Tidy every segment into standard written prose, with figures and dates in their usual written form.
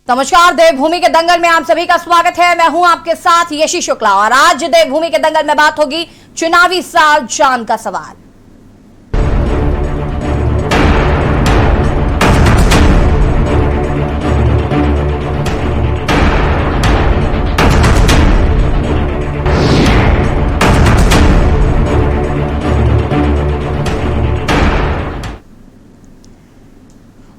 नमस्कार, देवभूमि के दंगल में आप सभी का स्वागत है। मैं हूं आपके साथ यशी शुक्ला और आज देवभूमि के दंगल में बात होगी चुनावी साल जान का सवाल।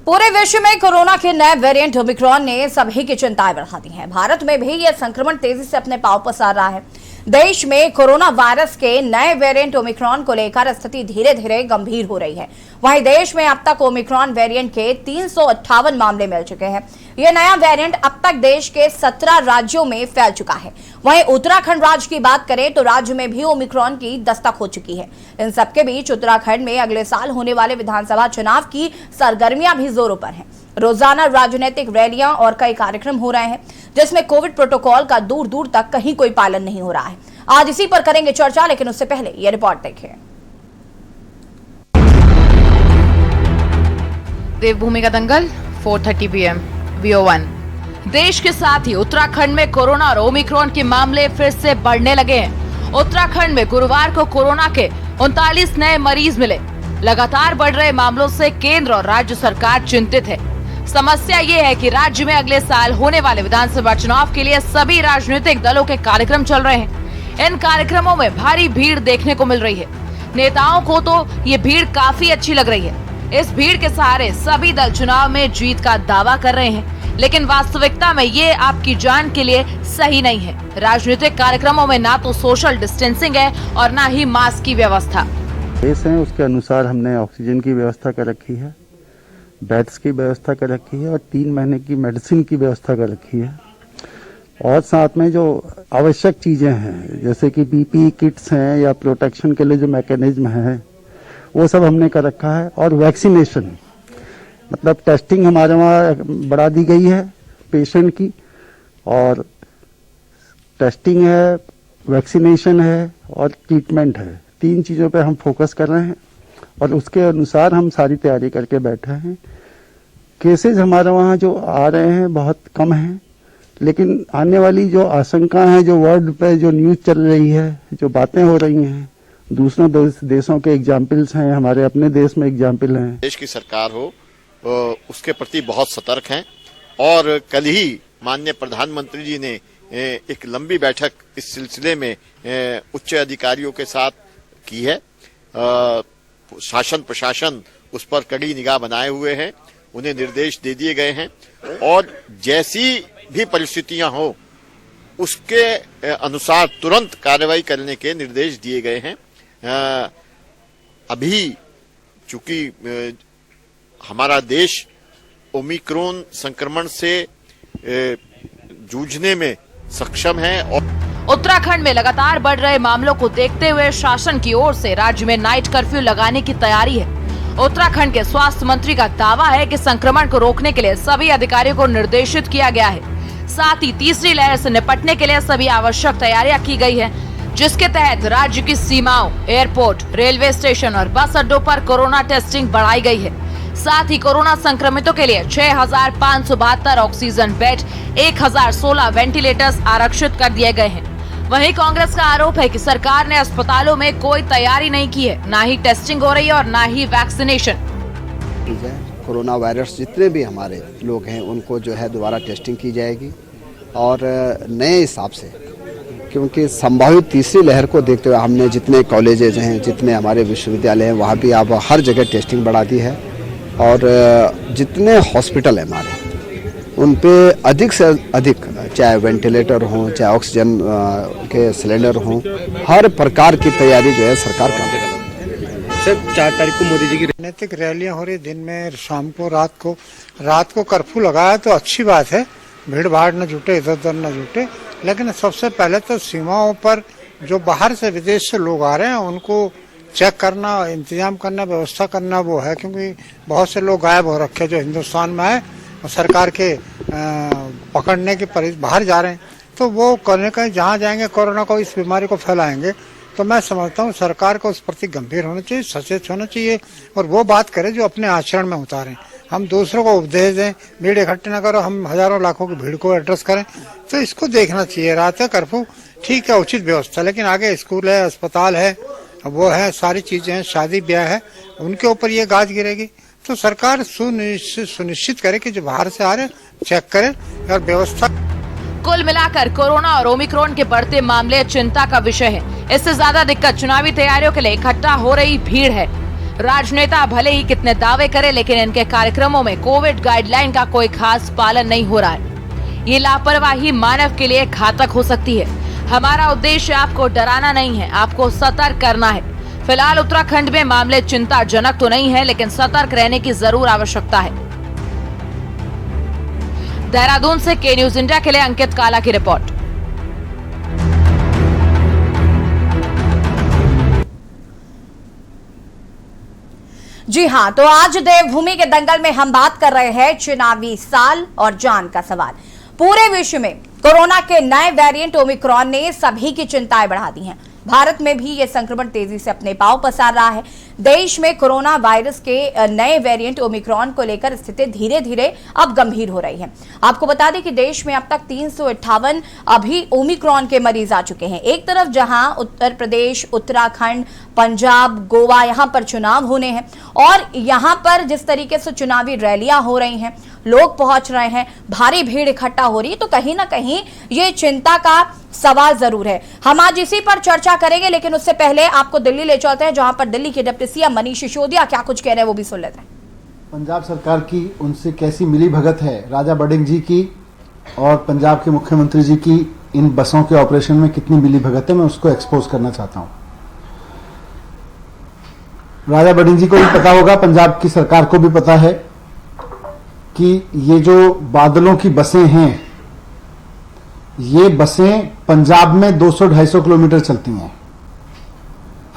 पूरे विश्व में कोरोना के नए वेरिएंट ओमिक्रॉन ने सभी की चिंताएं बढ़ा दी हैं। भारत में भी यह संक्रमण तेजी से अपने पांव पसार रहा है। देश में कोरोना वायरस के नए वेरिएंट ओमिक्रॉन को लेकर स्थिति धीरे धीरे गंभीर हो रही है। वहीं देश में अब तक ओमिक्रॉन वेरिएंट के 358 मामले मिल चुके हैं। यह नया वेरिएंट अब तक देश के 17 राज्यों में फैल चुका है। वहीं उत्तराखंड राज्य की बात करें तो राज्य में भी ओमिक्रॉन की दस्तक हो चुकी है। इन सबके बीच उत्तराखंड में अगले साल होने वाले विधानसभा चुनाव की सरगर्मियां भी जोरों पर हैं। रोजाना राजनीतिक रैलियां और कई कार्यक्रम हो रहे हैं, जिसमें कोविड प्रोटोकॉल का दूर दूर तक कहीं कोई पालन नहीं हो रहा है। आज इसी पर करेंगे चर्चा, लेकिन उससे पहले यह रिपोर्ट देखिए। देवभूमि का दंगल 4:30 PM VO1। देश के साथ ही उत्तराखंड में कोरोना और ओमिक्रॉन के मामले फिर से बढ़ने लगे हैं। उत्तराखंड में गुरुवार को कोरोना के 39 नए मरीज मिले। लगातार बढ़ रहे मामलों से केंद्र और राज्य सरकार चिंतित है। समस्या ये है कि राज्य में अगले साल होने वाले विधानसभा चुनाव के लिए सभी राजनीतिक दलों के कार्यक्रम चल रहे हैं। इन कार्यक्रमों में भारी भीड़ देखने को मिल रही है। नेताओं को तो ये भीड़ काफी अच्छी लग रही है। इस भीड़ के सहारे सभी दल चुनाव में जीत का दावा कर रहे हैं, लेकिन वास्तविकता में ये आपकी जान के लिए सही नहीं है। राजनीतिक कार्यक्रमों में ना तो सोशल डिस्टेंसिंग है और ना ही मास्क की व्यवस्था। केस हैं उसके अनुसार हमने ऑक्सीजन की व्यवस्था कर रखी है, बेड्स की व्यवस्था कर रखी है और 3 महीने की मेडिसिन की व्यवस्था कर रखी है। और साथ में जो आवश्यक चीजें हैं जैसे कि पीपीई किट्स हैं या प्रोटेक्शन के लिए जो मैकेनिज्म है वो सब हमने कर रखा है। और वैक्सीनेशन मतलब टेस्टिंग हमारे वहाँ बढ़ा दी गई है पेशेंट की, और टेस्टिंग है, वैक्सीनेशन है और ट्रीटमेंट है। 3 चीज़ों पे हम फोकस कर रहे हैं और उसके अनुसार हम सारी तैयारी करके बैठे हैं। केसेस हमारे वहाँ जो आ रहे हैं बहुत कम हैं, लेकिन आने वाली जो आशंका है, जो वर्ल्ड पे जो न्यूज़ चल रही है, जो बातें हो रही हैं, दूसरों देशों के एग्जाम्पल्स हैं, हमारे अपने देश में एग्जाम्पल हैं। देश की सरकार हो उसके प्रति बहुत सतर्क हैं। और कल ही माननीय प्रधानमंत्री जी ने एक लंबी बैठक इस सिलसिले में उच्च अधिकारियों के साथ की है। शासन प्रशासन उस पर कड़ी निगाह बनाए हुए हैं, उन्हें निर्देश दे दिए गए हैं और जैसी भी परिस्थितियां हो उसके अनुसार तुरंत कार्रवाई करने के निर्देश दिए गए हैं। अभी चूंकि हमारा देश ओमिक्रॉन संक्रमण से जूझने में सक्षम है और उत्तराखंड में लगातार बढ़ रहे मामलों को देखते हुए शासन की ओर से राज्य में नाइट कर्फ्यू लगाने की तैयारी है। उत्तराखंड के स्वास्थ्य मंत्री का दावा है कि संक्रमण को रोकने के लिए सभी अधिकारियों को निर्देशित किया गया है। साथ ही तीसरी लहर से निपटने के लिए सभी आवश्यक तैयारियां की गई है, जिसके तहत राज्य की सीमाओं, एयरपोर्ट, रेलवे स्टेशन और बस अड्डों पर कोरोना टेस्टिंग बढ़ाई गई है। साथ ही कोरोना संक्रमितों के लिए 6,572 ऑक्सीजन बेड, 1,016 वेंटिलेटर्स आरक्षित कर दिए गए हैं। वहीं कांग्रेस का आरोप है कि सरकार ने अस्पतालों में कोई तैयारी नहीं की है, ना ही टेस्टिंग हो रही है और ना ही वैक्सीनेशन। कोरोना वायरस जितने भी हमारे लोग हैं उनको जो है दोबारा टेस्टिंग की जाएगी और नए हिसाब से, क्योंकि संभावित तीसरी लहर को देखते हुए हमने जितने कॉलेजेज हैं, जितने हमारे विश्वविद्यालय हैं, वहाँ भी अब हर जगह टेस्टिंग बढ़ा दी है। और जितने हॉस्पिटल हैं हमारे उन पे अधिक से अधिक, चाहे वेंटिलेटर हो, चाहे ऑक्सीजन के सिलेंडर हों, हर प्रकार की तैयारी जो है सरकार कर रही है। सर 4 तारीख को मोदी जी की राजनीतिक रैलियां हो रही, दिन में, शाम को, रात को कर्फ्यू लगाया तो अच्छी बात है, भीड़ भाड़ न जुटे, इधर उधर न जुटे। लेकिन सबसे पहले तो सीमाओं पर जो बाहर से विदेश से लोग आ रहे हैं उनको चेक करना, इंतजाम करना, व्यवस्था करना वो है, क्योंकि बहुत से लोग गायब हो रखे जो हिंदुस्तान में है और सरकार के पकड़ने के बाहर जा रहे हैं। तो वो करने का जहाँ जाएंगे कोरोना को, इस बीमारी को फैलाएंगे। तो मैं समझता हूँ सरकार को उस प्रति गंभीर होना चाहिए, सचेत होना चाहिए और वो बात करे जो अपने आचरण में उतारें। हम दूसरों को उपदेश दें, भीड़ इकट्ठे न करो, हम हजारों लाखों की भीड़ को एड्रेस करें, तो इसको देखना चाहिए। रात है कर्फ्यू ठीक है, उचित व्यवस्था, लेकिन आगे स्कूल है, अस्पताल है, वो है, सारी चीजें हैं, शादी ब्याह है, उनके ऊपर ये गाज गिरेगी। तो सरकार सुनिश्चित करे कि जो बाहर से आ रहे चेक करे और व्यवस्था। कुल मिलाकर कोरोना और ओमिक्रॉन के बढ़ते मामले चिंता का विषय है। इससे ज्यादा दिक्कत चुनावी तैयारियों के लिए इकट्ठा हो रही भीड़ है। राजनेता भले ही कितने दावे करें, लेकिन इनके कार्यक्रमों में कोविड गाइडलाइन का कोई खास पालन नहीं हो रहा है। ये लापरवाही मानव के लिए घातक हो सकती है। हमारा उद्देश्य आपको डराना नहीं है, आपको सतर्क करना है। फिलहाल उत्तराखंड में मामले चिंताजनक तो नहीं है, लेकिन सतर्क रहने की जरूर आवश्यकता है। देहरादून से के न्यूज इंडिया के लिए अंकित काला की रिपोर्ट। जी हां, तो आज देवभूमि के दंगल में हम बात कर रहे हैं चुनावी साल और जान का सवाल। पूरे विश्व में कोरोना के नए वेरिएंट ओमिक्रॉन ने सभी की चिंताएं बढ़ा दी हैं। भारत में भी ये संक्रमण तेजी से अपने पांव पसार रहा है। देश में कोरोना वायरस के नए वेरिएंट ओमिक्रॉन को लेकर स्थिति धीरे धीरे अब गंभीर हो रही है। आपको बता दें कि देश में अब तक 358 अभी ओमिक्रॉन के मरीज आ चुके हैं। एक तरफ जहां उत्तर प्रदेश, उत्तराखंड, पंजाब, गोवा, यहां पर चुनाव होने हैं और यहां पर जिस तरीके से चुनावी रैलियां हो रही हैं, लोग पहुंच रहे हैं, भारी भीड़ इकट्ठा हो रही है, तो कहीं ना कहीं ये चिंता का सवाल जरूर है। हम आज इसी पर चर्चा करेंगे, लेकिन उससे पहले आपको दिल्ली ले चलते हैं, जहां पर दिल्ली के डिप्टी सीएम मनीष सिसोदिया क्या कुछ कह रहे हैं वो भी सुन लेते हैं। पंजाब सरकार की उनसे कैसी मिली भगत है, राजा बडिंग जी की और पंजाब के मुख्यमंत्री जी की इन बसों के ऑपरेशन में कितनी मिली भगत है, मैं उसको एक्सपोज करना चाहता हूं। राजा बडिंग जी को भी पता होगा, पंजाब की सरकार को भी पता है कि ये जो बादलों की बसें हैं, ये बसें पंजाब में 200-250 किलोमीटर चलती हैं,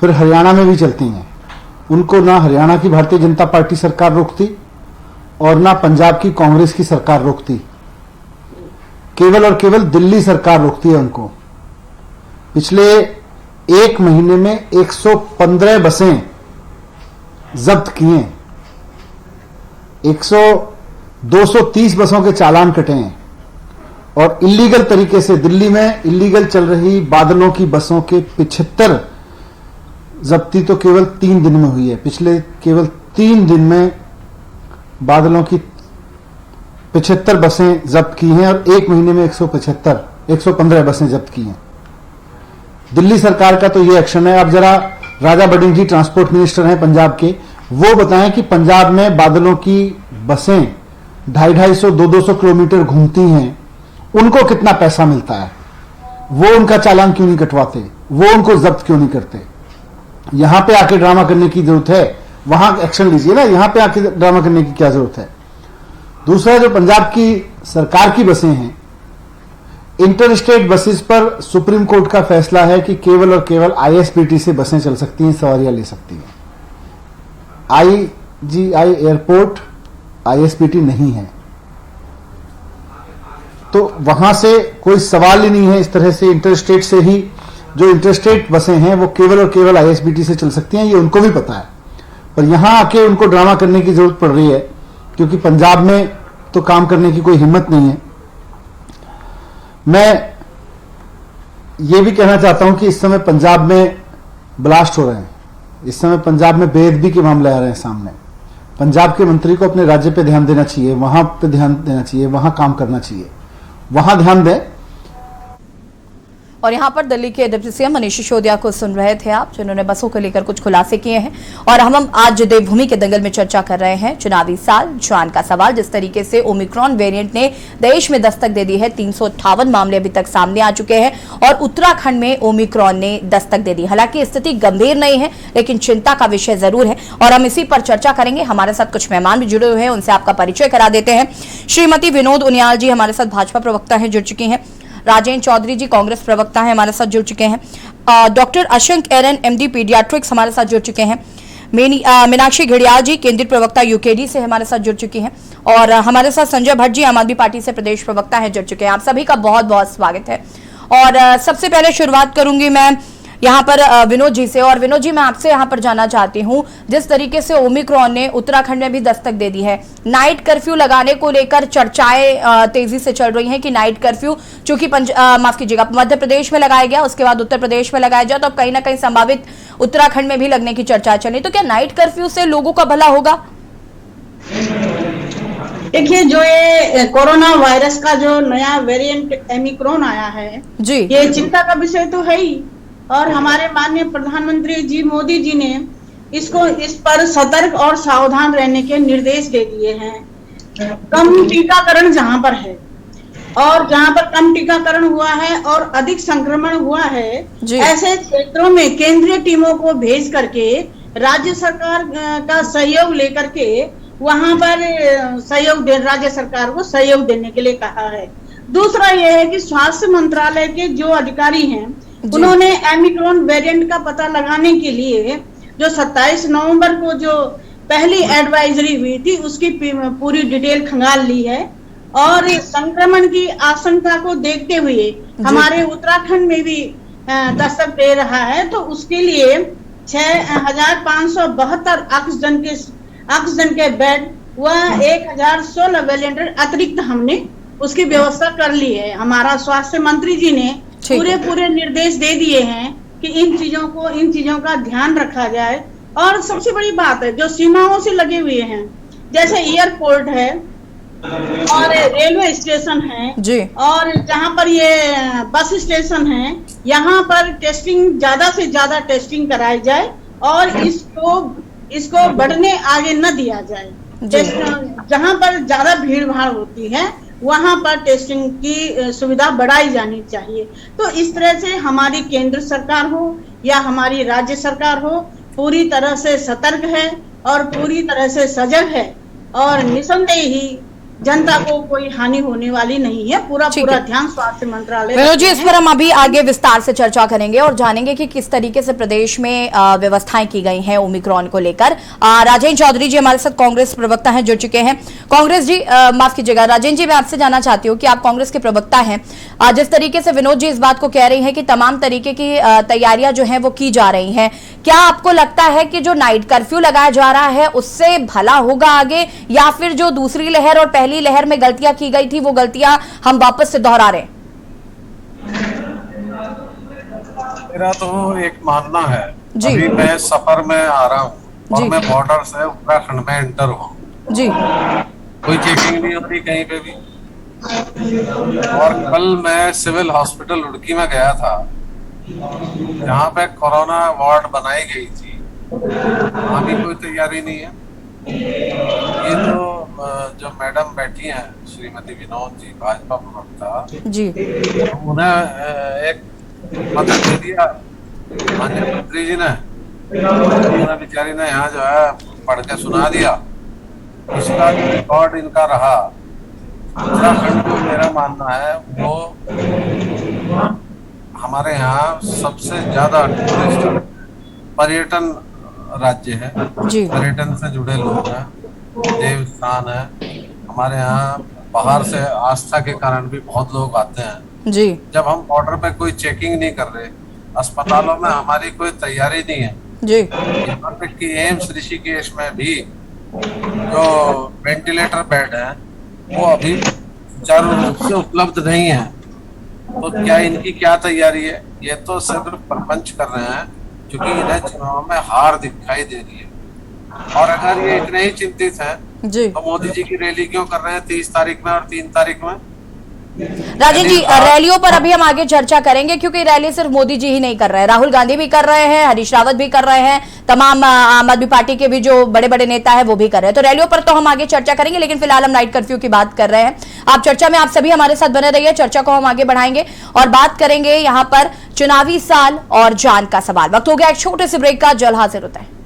फिर हरियाणा में भी चलती हैं। उनको ना हरियाणा की भारतीय जनता पार्टी सरकार रोकती और ना पंजाब की कांग्रेस की सरकार रोकती, केवल और केवल दिल्ली सरकार रोकती है उनको। पिछले एक महीने में 115 बसें जब्त की हैं, 230 बसों के चालान कटे हैं और इलीगल तरीके से दिल्ली में इलीगल चल रही बादलों की बसों के 75 जब्ती तो केवल 3 दिन में हुई है। पिछले केवल 3 दिन में बादलों की 75 बसें जब्त की हैं और एक महीने में 115 बसें जब्त की हैं। दिल्ली सरकार का तो ये एक्शन है। अब जरा राजा बडिंग जी ट्रांसपोर्ट मिनिस्टर हैं पंजाब के, वो बताएं कि पंजाब में बादलों की बसें 250-200 किलोमीटर घूमती हैं, उनको कितना पैसा मिलता है, वो उनका चालान क्यों नहीं कटवाते, वो उनको जब्त क्यों नहीं करते। यहां पे आके ड्रामा करने की जरूरत है, वहां एक्शन लीजिए ना, यहां पे आके ड्रामा करने की क्या जरूरत है। दूसरा, जो पंजाब की सरकार की बसें हैं, इंटर स्टेट बसेस पर सुप्रीम कोर्ट का फैसला है कि केवल और केवल ISPT से बसें चल सकती हैं, सवारियां ले सकती हैं। IGI एयरपोर्ट ISPT नहीं है, तो वहां से कोई सवाल ही नहीं है। इस तरह से इंटरस्टेट से ही जो इंटरस्टेट बसें हैं वो केवल और केवल ISPT से चल सकती हैं, ये उनको भी पता है। पर यहां आके उनको ड्रामा करने की जरूरत पड़ रही है, क्योंकि पंजाब में तो काम करने की कोई हिम्मत नहीं है। मैं ये भी कहना चाहता हूं कि इस समय पंजाब में ब्लास्ट हो रहे हैं, इस समय पंजाब में बेअदबी के मामले आ रहे हैं सामने। पंजाब के मंत्री को अपने राज्य पे ध्यान देना चाहिए, वहां पे ध्यान देना चाहिए, वहां काम करना चाहिए, वहां ध्यान दें। और यहाँ पर दिल्ली के डिप्टी सीएम मनीष सिसोदिया को सुन रहे थे आप, जिन्होंने बसों को लेकर कुछ खुलासे किए हैं। और हम आज देवभूमि के दंगल में चर्चा कर रहे हैं चुनावी साल, जान का सवाल। जिस तरीके से ओमिक्रॉन वेरिएंट ने देश में दस्तक दे दी है, 358 मामले अभी तक सामने आ चुके हैं और उत्तराखंड में ओमिक्रॉन ने दस्तक दे दी। हालांकि स्थिति गंभीर नहीं है, लेकिन चिंता का विषय जरूर है और हम इसी पर चर्चा करेंगे। हमारे साथ कुछ मेहमान भी जुड़े हुए हैं, उनसे आपका परिचय करा देते हैं। श्रीमती विनोद उनियाल जी हमारे साथ भाजपा प्रवक्ता है, जुड़ चुकी हैं। राजेंद्र चौधरी जी कांग्रेस प्रवक्ता हैं, हमारे साथ जुड़ चुके हैं। डॉक्टर अशंक एरन MD पीडियाट्रिक्स हमारे साथ जुड़ चुके हैं। मीनाक्षी घड़ियाल जी केंद्रीय प्रवक्ता UKD से हमारे साथ जुड़ चुकी हैं और हमारे साथ संजय भट्ट जी आम आदमी पार्टी से प्रदेश प्रवक्ता हैं, जुड़ चुके हैं। आप सभी का बहुत बहुत स्वागत है। और सबसे पहले शुरुआत करूंगी मैं यहाँ पर विनोद जी से। और विनोद जी, मैं आपसे यहाँ पर जानना चाहती हूँ, जिस तरीके से ओमिक्रॉन ने उत्तराखंड में भी दस्तक दे दी है, नाइट कर्फ्यू लगाने को लेकर चर्चाएं तेजी से चल रही हैं कि नाइट कर्फ्यू चूंकि माफ कीजिएगा मध्य प्रदेश में लगाया गया, उसके बाद उत्तर प्रदेश में लगाया जाए, तो अब कहीं ना कहीं संभावित उत्तराखंड में भी लगने की चर्चा चल रही। तो क्या नाइट कर्फ्यू से लोगों का भला होगा? देखिए, जो ये कोरोना वायरस का जो नया वेरिएंट ओमिक्रॉन आया है जी, ये चिंता का विषय तो है ही। और हमारे माननीय प्रधानमंत्री जी मोदी जी ने इस पर सतर्क और सावधान रहने के निर्देश दे दिए हैं। कम टीकाकरण जहां पर है और जहां पर कम टीकाकरण हुआ है और अधिक संक्रमण हुआ है, ऐसे क्षेत्रों में केंद्रीय टीमों को भेज करके राज्य सरकार का सहयोग लेकर के वहां पर राज्य सरकार को सहयोग देने के लिए कहा है। दूसरा यह है कि स्वास्थ्य मंत्रालय के जो अधिकारी हैं उन्होंने ओमिक्रॉन वेरिएंट का पता लगाने के लिए जो 27 नवंबर को जो पहली एडवाइजरी हुई थी उसकी पूरी डिटेल खंगाल ली है। और संक्रमण की आशंका को देखते हुए हमारे उत्तराखंड में भी दस्तक दे रहा है, तो उसके लिए 6572 ऑक्सीजन के बेड व 1016 वेंटिलेटर अतिरिक्त हमने उसकी व्यवस्था कर ली है। हमारा स्वास्थ्य मंत्री जी ने पूरे निर्देश दे दिए हैं कि इन चीजों का ध्यान रखा जाए। और सबसे बड़ी बात है, जो सीमाओं से लगे हुए हैं, जैसे एयरपोर्ट है और रेलवे स्टेशन है और जहां पर ये बस स्टेशन है, यहाँ पर टेस्टिंग ज्यादा से ज्यादा टेस्टिंग कराई जाए और इसको बढ़ने आगे न दिया जाए। जहां पर ज्यादा भीड़ भाड़ होती है वहां पर टेस्टिंग की सुविधा बढ़ाई जानी चाहिए। तो इस तरह से हमारी केंद्र सरकार हो या हमारी राज्य सरकार हो, पूरी तरह से सतर्क है और पूरी तरह से सजग है और निसंदेह ही जनता को कोई हानि होने वाली नहीं है। पूरा ध्यान स्वास्थ्य मंत्रालय। विनोद जी, इस पर हम अभी आगे विस्तार से चर्चा करेंगे और जानेंगे कि किस तरीके से प्रदेश में व्यवस्थाएं की गई हैं ओमिक्रॉन को लेकर। राजेंद्र चौधरी जी हमारे साथ कांग्रेस प्रवक्ता हैं, जुड़ चुके हैं। कांग्रेस जी, माफ कीजिएगा राजेंद्र जी, मैं आपसे जानना चाहती हूँ कि आप कांग्रेस के प्रवक्ता हैं। जिस तरीके से विनोद जी इस बात को कह रही हैं कि तमाम तरीके की तैयारियां जो है वो की जा रही हैं, क्या आपको लगता है कि जो नाइट कर्फ्यू लगाया जा रहा है उससे भला होगा आगे, या फिर जो दूसरी लहर और पहली लहर में गलतियां की गई थी वो गलतियां हम वापस से दोहरा रहे हैं? मेरा तो एक मानना है, अभी मैं सफर में आ रहा हूँ और मैं बॉर्डर से उत्तराखंड में एंटर हुआ जी, कोई चेकिंग नहीं होती कहीं पे भी। और कल मैं सिविल हॉस्पिटल रुड़की में गया था जहाँ पे कोरोना वार्ड बनाई गई थी, वहाँ भी कोई तैयारी नहीं है। ये तो जो मैडम बैठी हैं श्रीमती विनोद जी, भाजपा प्रवक्ता जी, उन्हें एक पत्र दे दिया माननीय मंत्री जी ने, बेचारी ने यहाँ जो है पढ़ के सुना दिया, इसका रिकॉर्ड इनका रहा। उत्तराखंड को मेरा मानना है वो हमारे यहाँ सबसे ज्यादा टूरिस्ट पर्यटन राज्य है, पर्यटन से जुड़े लोग हैं, देव स्थान है हमारे यहाँ। बाहर से आस्था के कारण भी बहुत लोग आते हैं जी। जब हम बॉर्डर पे कोई चेकिंग नहीं कर रहे, अस्पतालों में हमारी कोई तैयारी नहीं है जी, यहाँ तक कि एम्स ऋषिकेश में भी जो वेंटिलेटर बेड है वो अभी सुचारू रूप से उपलब्ध नहीं है। तो क्या इनकी क्या तैयारी है? ये तो सिर्फ प्रपंच कर रहे हैं क्योंकि इन्हें चुनाव में हार दिखाई दे रही है। और अगर ये इतने ही चिंतित हैं तो मोदी जी की रैली क्यों कर रहे हैं 30 तारीख में और 3 तारीख में? राजेंद्र जी, रैलियों पर अभी हम आगे चर्चा करेंगे क्योंकि रैली सिर्फ मोदी जी ही नहीं कर रहे हैं, राहुल गांधी भी कर रहे हैं, हरीश रावत भी कर रहे हैं, तमाम आम आदमी पार्टी के भी जो बड़े बड़े नेता है वो भी कर रहे हैं। तो रैलियों पर तो हम आगे चर्चा करेंगे, लेकिन फिलहाल हम नाइट कर्फ्यू की बात कर रहे हैं। आप चर्चा में आप सभी हमारे साथ बने रहिए, चर्चा को हम आगे बढ़ाएंगे और बात करेंगे यहाँ पर चुनावी साल और जान का सवाल। वक्त हो गया एक छोटे से ब्रेक का, जल्द हाजिर होता है।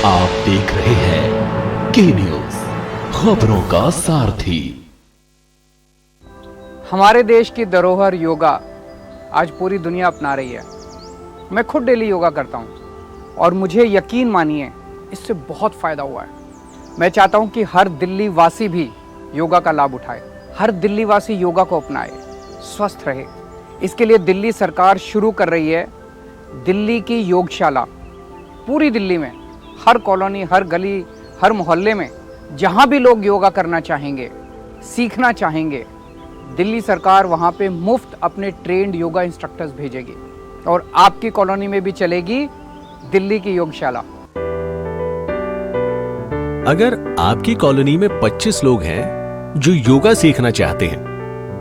आप देख रहे हैं के न्यूज, खबरों का सारथी। हमारे देश की धरोहर योगा आज पूरी दुनिया अपना रही है। मैं खुद डेली योगा करता हूँ और मुझे यकीन मानिए इससे बहुत फ़ायदा हुआ है। मैं चाहता हूँ कि हर दिल्ली वासी भी योगा का लाभ उठाए, हर दिल्ली वासी योगा को अपनाए, स्वस्थ रहे। इसके लिए दिल्ली सरकार शुरू कर रही है दिल्ली की योगशाला। पूरी दिल्ली में हर कॉलोनी, हर गली, हर मोहल्ले में जहाँ भी लोग योगा करना चाहेंगे, सीखना चाहेंगे, दिल्ली सरकार वहाँ पे मुफ्त अपने ट्रेंड योगा इंस्ट्रक्टर्स भेजेगी और आपकी कॉलोनी में भी चलेगी दिल्ली की योगशाला। अगर आपकी कॉलोनी में 25 लोग हैं जो योगा सीखना चाहते हैं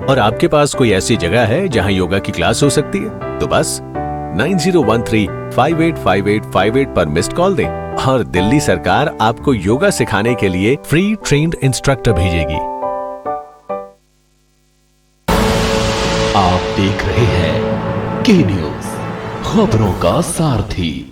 और आपके पास कोई ऐसी जगह है जहां योगा की क्लास हो सकती है, तो बस 9013585858 पर मिस्ड कॉल दें और दिल्ली सरकार आपको योगा सिखाने के लिए फ्री ट्रेन्ड इंस्ट्रक्टर भेजेगी। आप देख रहे हैं के न्यूज, खबरों का सारथी।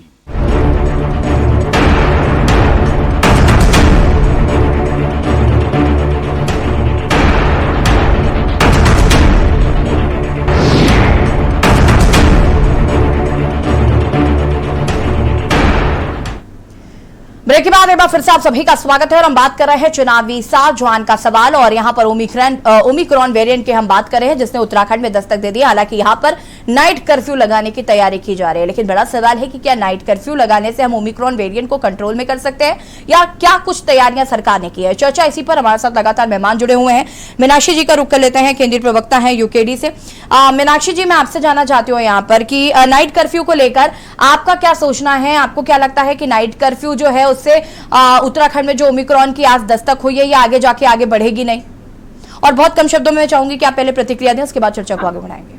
ब्रेक के बाद एक बार फिर से आप सभी का स्वागत है और हम बात कर रहे हैं चुनावी साझवान का सवाल। और यहां पर ओमिक्रॉन वेरिएंट की हम बात कर रहे हैं जिसने उत्तराखंड में दस्तक दे दी। हालांकि यहां पर नाइट कर्फ्यू लगाने की तैयारी की जा रही है, लेकिन बड़ा सवाल है कि क्या नाइट कर्फ्यू लगाने से हम ओमिक्रॉन वेरिएंट को कंट्रोल में कर सकते हैं या क्या कुछ तैयारियां सरकार ने की है। चर्चा इसी पर हमारे साथ लगातार मेहमान जुड़े हुए हैं। मीनाक्षी जी का रुख कर लेते हैं, केंद्रीय प्रवक्ता है यूकेडी से। मीनाक्षी जी, मैं आपसे जानना चाहती हूँ यहाँ पर कि नाइट कर्फ्यू को लेकर आपका क्या सोचना है। आपको क्या लगता है कि नाइट कर्फ्यू जो है उससे उत्तराखंड में जो ओमिक्रॉन की आज दस्तक हुई है ये आगे जाके आगे बढ़ेगी नहीं? और बहुत कम शब्दों में मैं चाहूंगी कि आप पहले प्रतिक्रिया दें, उसके बाद चर्चा को आगे बढ़ाएंगे।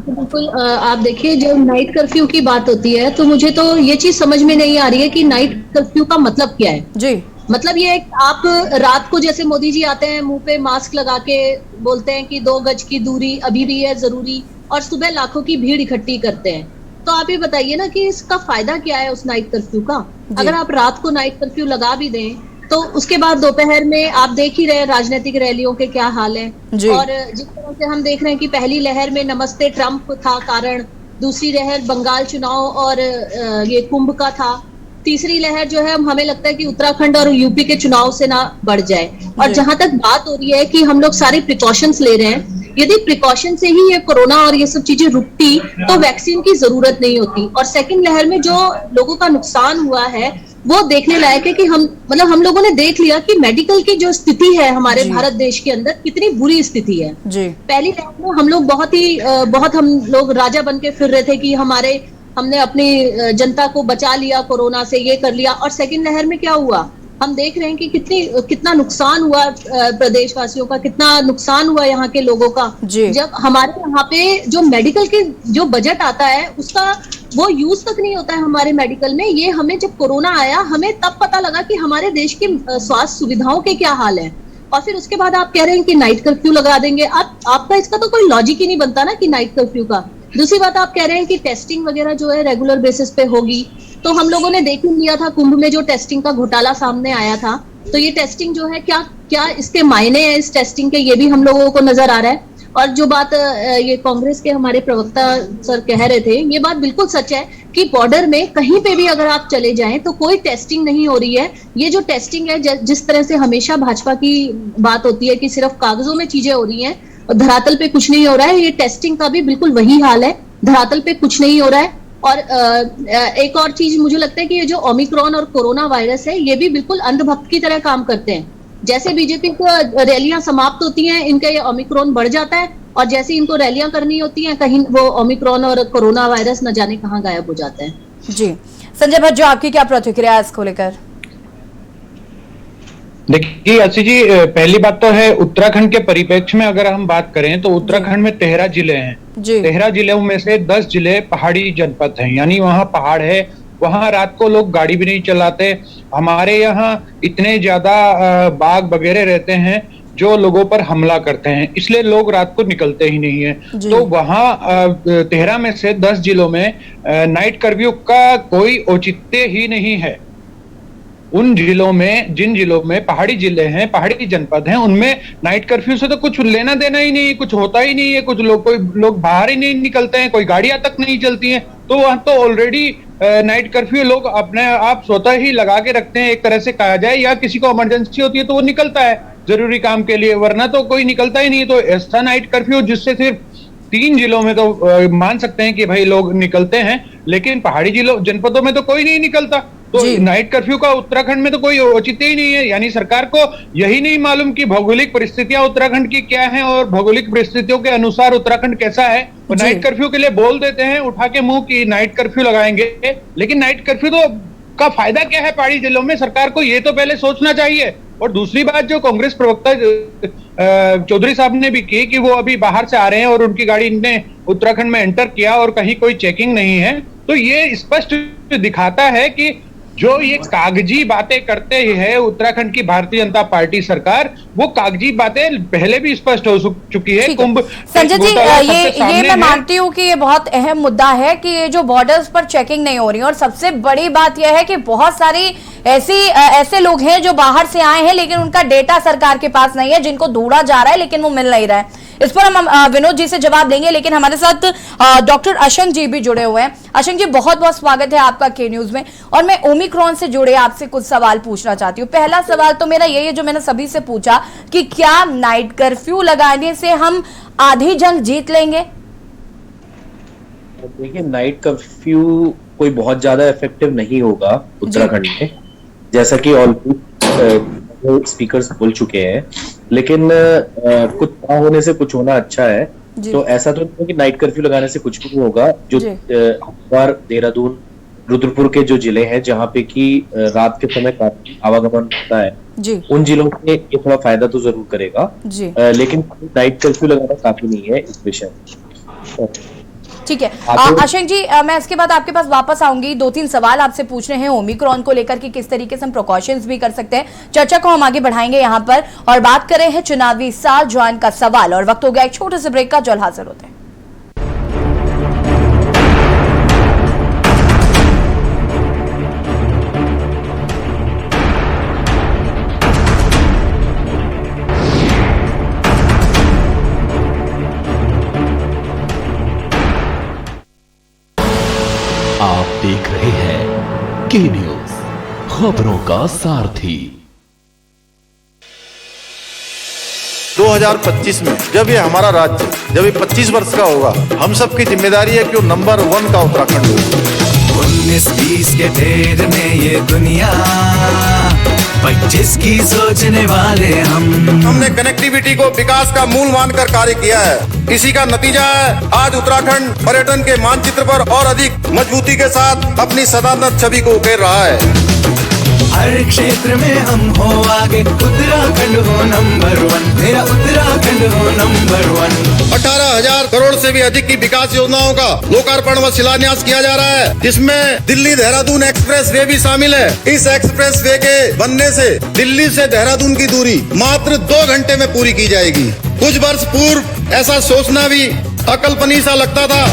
बिल्कुल, आप देखिए जब नाइट कर्फ्यू की बात होती है तो मुझे तो ये चीज समझ में नहीं आ रही है कि नाइट कर्फ्यू का मतलब क्या है जी। मतलब ये है आप रात को जैसे मोदी जी आते हैं, मुंह पे मास्क लगा के बोलते हैं कि 2 गज की दूरी अभी भी है जरूरी, और सुबह लाखों की भीड़ इकट्ठी करते हैं। तो आप ये बताइए ना कि इसका फायदा क्या है उस नाइट कर्फ्यू का। अगर आप रात को नाइट कर्फ्यू लगा भी दें तो उसके बाद दोपहर में आप देख ही रहे राजनीतिक रैलियों के क्या हाल है। और जिस तरह से हम देख रहे हैं कि पहली लहर में नमस्ते ट्रंप था कारण, दूसरी लहर बंगाल चुनाव और ये कुंभ का था, तीसरी लहर जो है हमें लगता है कि उत्तराखंड और यूपी के चुनाव से ना बढ़ जाए। और जहां तक बात हो रही है कि हम लोग सारे प्रिकॉशंस ले रहे हैं, यदि प्रिकॉशन से ही ये कोरोना और ये सब चीजें रुकती तो वैक्सीन की जरूरत नहीं होती। और सेकंड लहर में जो लोगों का नुकसान हुआ है वो देखने लायक है कि हम लोगों ने देख लिया कि मेडिकल की जो स्थिति है हमारे भारत देश के अंदर कितनी बुरी स्थिति है। पहली लहर में हम लोग बहुत हम लोग राजा बन के फिर रहे थे कि हमने अपनी जनता को बचा लिया कोरोना से, ये कर लिया। और सेकंड लहर में क्या हुआ, हम देख रहे हैं कि कितना नुकसान हुआ प्रदेशवासियों का, कितना नुकसान हुआ यहाँ के लोगों का। जब हमारे यहाँ पे जो मेडिकल के जो बजट आता है उसका वो यूज तक नहीं होता है हमारे मेडिकल में। ये हमें जब कोरोना आया हमें तब पता लगा कि हमारे देश की स्वास्थ्य सुविधाओं के क्या हाल है। और फिर उसके बाद आप कह रहे हैं कि नाइट कर्फ्यू लगा देंगे। आपका इसका तो कोई लॉजिक ही नहीं बनता ना कि नाइट कर्फ्यू का। दूसरी बात, आप कह रहे हैं कि टेस्टिंग वगैरह जो है रेगुलर बेसिस पे होगी, तो हम लोगों ने देख लिया था कुंभ में जो टेस्टिंग का घोटाला सामने आया था। तो ये टेस्टिंग जो है क्या इसके मायने हैं इस टेस्टिंग के, ये भी हम लोगों को नजर आ रहा है। और जो बात ये कांग्रेस के हमारे प्रवक्ता सर कह रहे थे, ये बात बिल्कुल सच है कि बॉर्डर में कहीं पे भी अगर आप चले जाएं तो कोई टेस्टिंग नहीं हो रही है। ये जो टेस्टिंग है, जिस तरह से हमेशा भाजपा की बात होती है कि सिर्फ कागजों में चीजें हो रही हैं और धरातल पे कुछ नहीं हो रहा है, ये टेस्टिंग का भी बिल्कुल वही हाल है, धरातल पे कुछ नहीं हो रहा है। और एक और चीज मुझे लगता है कि ये जो ओमिक्रॉन और कोरोना वायरस है ये भी बिल्कुल अंधभक्त की तरह काम करते हैं। जैसे बीजेपी को रैलियां समाप्त होती हैं, इनका ये ओमिक्रॉन बढ़ जाता है, और जैसे इनको रैलियां करनी होती हैं कहीं वो ओमिक्रॉन और कोरोना वायरस न जाने कहां गायब हो जाते हैं। जी संजय भट्ट, आपकी क्या प्रतिक्रिया है इसको लेकर? देखिए आशी जी, पहली बात तो है उत्तराखंड के परिप्रेक्ष्य में अगर हम बात करें तो उत्तराखंड में 13 जिले हैं। 13 जिलों में से 10 जिले पहाड़ी जनपद हैं, यानी वहाँ पहाड़ है, वहाँ रात को लोग गाड़ी भी नहीं चलाते। हमारे यहाँ इतने ज्यादा बाघ वगैरह रहते हैं जो लोगों पर हमला करते हैं, इसलिए लोग रात को निकलते ही नहीं है। तो वहाँ 13 में से 10 जिलों में नाइट कर्फ्यू का कोई औचित्य ही नहीं है। उन जिलों में, जिन जिलों में पहाड़ी जिले हैं, पहाड़ी जनपद हैं, उनमें नाइट कर्फ्यू से तो कुछ लेना देना ही नहीं, कुछ होता ही नहीं है, कोई लोग बाहर ही नहीं निकलते हैं, कोई गाड़ियां तक नहीं चलती हैं। तो वहां तो ऑलरेडी नाइट कर्फ्यू लोग अपने आप स्वतः ही लगा के रखते हैं, एक तरह से कहा जाए, या किसी को इमरजेंसी होती है तो वो निकलता है जरूरी काम के लिए, वरना तो कोई निकलता ही नहीं। तो ऐसा नाइट कर्फ्यू जिससे सिर्फ 3 जिलों में तो मान सकते हैं कि भाई लोग निकलते हैं, लेकिन पहाड़ी जिलों जनपदों में तो कोई नहीं निकलता। तो नाइट कर्फ्यू का उत्तराखंड में तो कोई औचित्य ही नहीं है। यानी सरकार को यही नहीं मालूम कि भौगोलिक परिस्थितियां उत्तराखंड की क्या हैं और भौगोलिक परिस्थितियों के अनुसार उत्तराखंड कैसा है। और नाइट कर्फ्यू के लिए बोल देते हैं उठा के मुंह की नाइट कर्फ्यू लगाएंगे, लेकिन नाइट कर्फ्यू तो का फायदा क्या है पहाड़ी जिलों में, सरकार को ये तो पहले सोचना चाहिए। और दूसरी बात जो कांग्रेस प्रवक्ता चौधरी साहब ने भी की कि वो अभी बाहर से आ रहे हैं और उनकी गाड़ी ने उत्तराखंड में एंटर किया और कहीं कोई चेकिंग नहीं है, तो ये स्पष्ट दिखाता है कि जो ये कागजी बातें करते हैं उत्तराखंड की भारतीय जनता पार्टी सरकार, वो कागजी बातें पहले भी स्पष्ट हो चुकी है। कुंभ संजय जी, ये मैं मानती हूँ कि ये बहुत अहम मुद्दा है कि ये जो बॉर्डर्स पर चेकिंग नहीं हो रही, और सबसे बड़ी बात यह है कि बहुत सारी ऐसे लोग हैं जो बाहर से आए हैं लेकिन उनका डेटा सरकार के पास नहीं है, जिनको ढूंढा जा रहा है लेकिन वो मिल नहीं रहा है। इस पर हम विनोद जी से जवाब देंगे, लेकिन हमारे साथ डॉक्टर अशंक जी भी जुड़े हुए हैं। अशंक जी, बहुत बहुत स्वागत है आपका के न्यूज में। और मैं ओमिक्रॉन से जुड़े आपसे कुछ सवाल पूछना चाहती हूँ। पहला सवाल तो मेरा यही है जो मैंने सभी से पूछा कि क्या नाइट कर्फ्यू लगाने से हम आधी जंग जीत लेंगे? देखिए, नाइट कर्फ्यू कोई बहुत ज्यादा इफेक्टिव नहीं होगा उत्तराखंड में, जैसा कि ऑलरेडी स्पीकर्स बोल चुके हैं। लेकिन कुछ ना होने से कुछ होना अच्छा है। तो ऐसा तो नहीं कि नाइट कर्फ्यू लगाने से कुछ भी नहीं होगा। जो हरिद्वार, देहरादून, रुद्रपुर के जो जिले हैं जहाँ पे कि रात के समय काफी आवागमन होता है, उन जिलों में ये थोड़ा फायदा तो जरूर करेगा, लेकिन नाइट कर्फ्यू लगाना काफी नहीं है इस विषय में। ठीक है अशंक जी, मैं इसके बाद आपके पास वापस आऊंगी। 2-3 सवाल आपसे पूछने हैं ओमिक्रॉन को लेकर कि किस तरीके से हम प्रिकॉशंस भी कर सकते हैं। चर्चा को हम आगे बढ़ाएंगे यहाँ पर, और बात कर रहे हैं चुनावी साल ज्वाइन का सवाल। और वक्त हो गया एक छोटे से ब्रेक का, जल्द हाजिर होते हैं। आप देख रहे हैं के न्यूज, खबरों का सारथी। 2025 में जब ये हमारा राज्य जब ये 25 वर्ष का होगा, हम सबकी जिम्मेदारी है कि वो नंबर 1 का उत्तराखंड हो। 19-20 के फेर में ये दुनिया 25 की सोचने वाले हमने कनेक्टिविटी को विकास का मूल मानकर कार्य किया है। इसी का नतीजा है आज उत्तराखंड पर्यटन के मानचित्र पर और अधिक मजबूती के साथ अपनी सदानत छवि को उकेर रहा है। हर क्षेत्र में हम हो आगे, उत्तराखंड हो नंबर 1, मेरा उत्तराखंड हो नंबर 1। 18,000 करोड़ से भी अधिक की विकास योजनाओं का लोकार्पण व शिलान्यास किया जा रहा है, जिसमें दिल्ली देहरादून एक्सप्रेस वे भी शामिल है। इस एक्सप्रेस वे के बनने से दिल्ली से देहरादून की दूरी मात्र 2 घंटे में पूरी की जाएगी। कुछ वर्ष पूर्व ऐसा सोचना भी अकल्पनीय सा लगता था।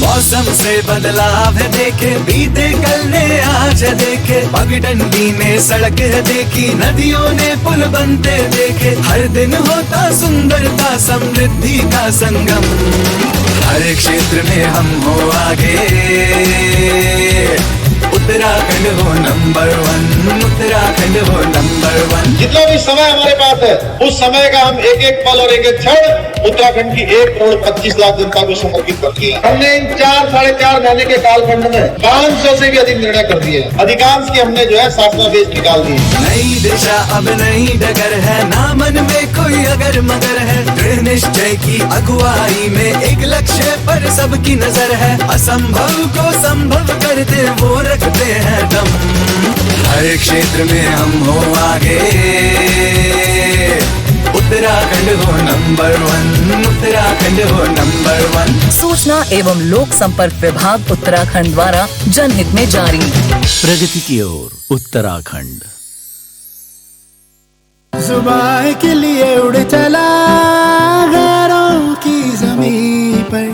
मौसम से बदलाव है देखे, बीते कल ने आज देखे, पगडंडी में सड़क है देखी, नदियों ने पुल बनते देखे, हर दिन होता सुंदरता समृद्धि का संगम। हर क्षेत्र में हम हो आगे, उत्तराखंड हो नंबर 1, उत्तराखंड हो नंबर 1। जितना भी समय हमारे पास है, उस समय का हम एक एक पल और एक एक क्षण उत्तराखंड की 1,25,00,000 जनता को समर्पित कर दिया। हमने इन 4-4.5 महीने के कालखंड में 500 से भी अधिक निर्णय कर दिए। अधिकांश की हमने जो है शासनादेश निकाल दिए। नई दिशा अब नई डगर है, ना मन में कोई अगर मगर है, दृढ़ निश्चय की अगुवाई में एक लक्ष्य पर सबकी नजर है, असंभव को संभव करते वो रखते हैं दम। हर क्षेत्र में हम हो आगे, उत्तराखंड हो नंबर 1, उत्तराखंड हो नंबर 1। सूचना एवं लोक संपर्क विभाग उत्तराखंड द्वारा जनहित में जारी। प्रगति की ओर उत्तराखंड। सुबह के लिए उड़ चला गैरों की जमीन पर,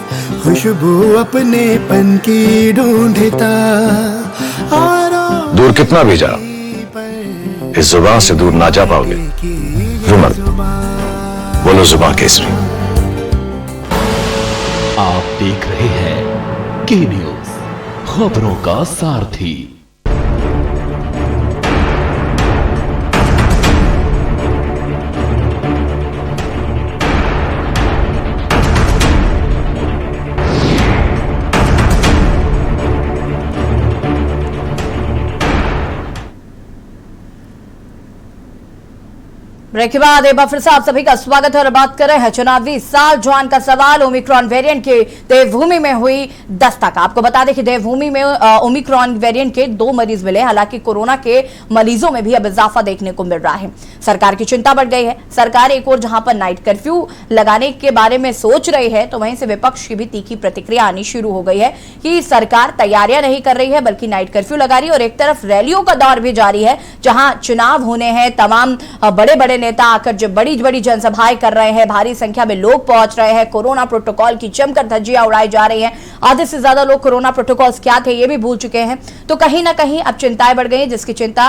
खुशबू अपने पन की ढूंढता। दूर कितना भेजा? इस जुबान से दूर ना जा पाओगे। विमल, बोलो जुबान केसरी। आप देख रहे हैं के न्यूज, खबरों का सारथी। ब्रेक के बाद एक बार फिर से आप सभी का स्वागत है और बात कर रहे हैं चुनावी साल जॉन का सवाल। ओमिक्रॉन वेरिएंट के देवभूमि में हुई दस्तक। आपको बता दें कि देवभूमि में ओमिक्रॉन वेरिएंट के 2 मरीज मिले। हालांकि कोरोना के मरीजों में भी अब इजाफा देखने को मिल रहा है। सरकार की चिंता बढ़ गई है। सरकार एक और जहां पर नाइट कर्फ्यू लगाने के बारे में सोच रही है, तो वहीं से विपक्ष की भी तीखी प्रतिक्रिया आनी शुरू हो गई है कि सरकार तैयारियां नहीं कर रही है बल्कि नाइट कर्फ्यू लगा रही है। और एक तरफ रैलियों का दौर भी जारी है, जहां चुनाव होने हैं, तमाम बड़े बड़े नेता आकर जो बड़ी बड़ी जनसभाएं कर रहे हैं, भारी संख्या में लोग पहुंच रहे हैं। कोरोना प्रोटोकॉल की जमकर धज्जियां उड़ाई जा रही हैं। आधे से ज्यादा लोग कोरोना प्रोटोकॉल्स क्या थे ये भी भूल चुके हैं। तो कहीं ना कहीं अब चिंताएं बढ़ गई हैं, जिसकी चिंता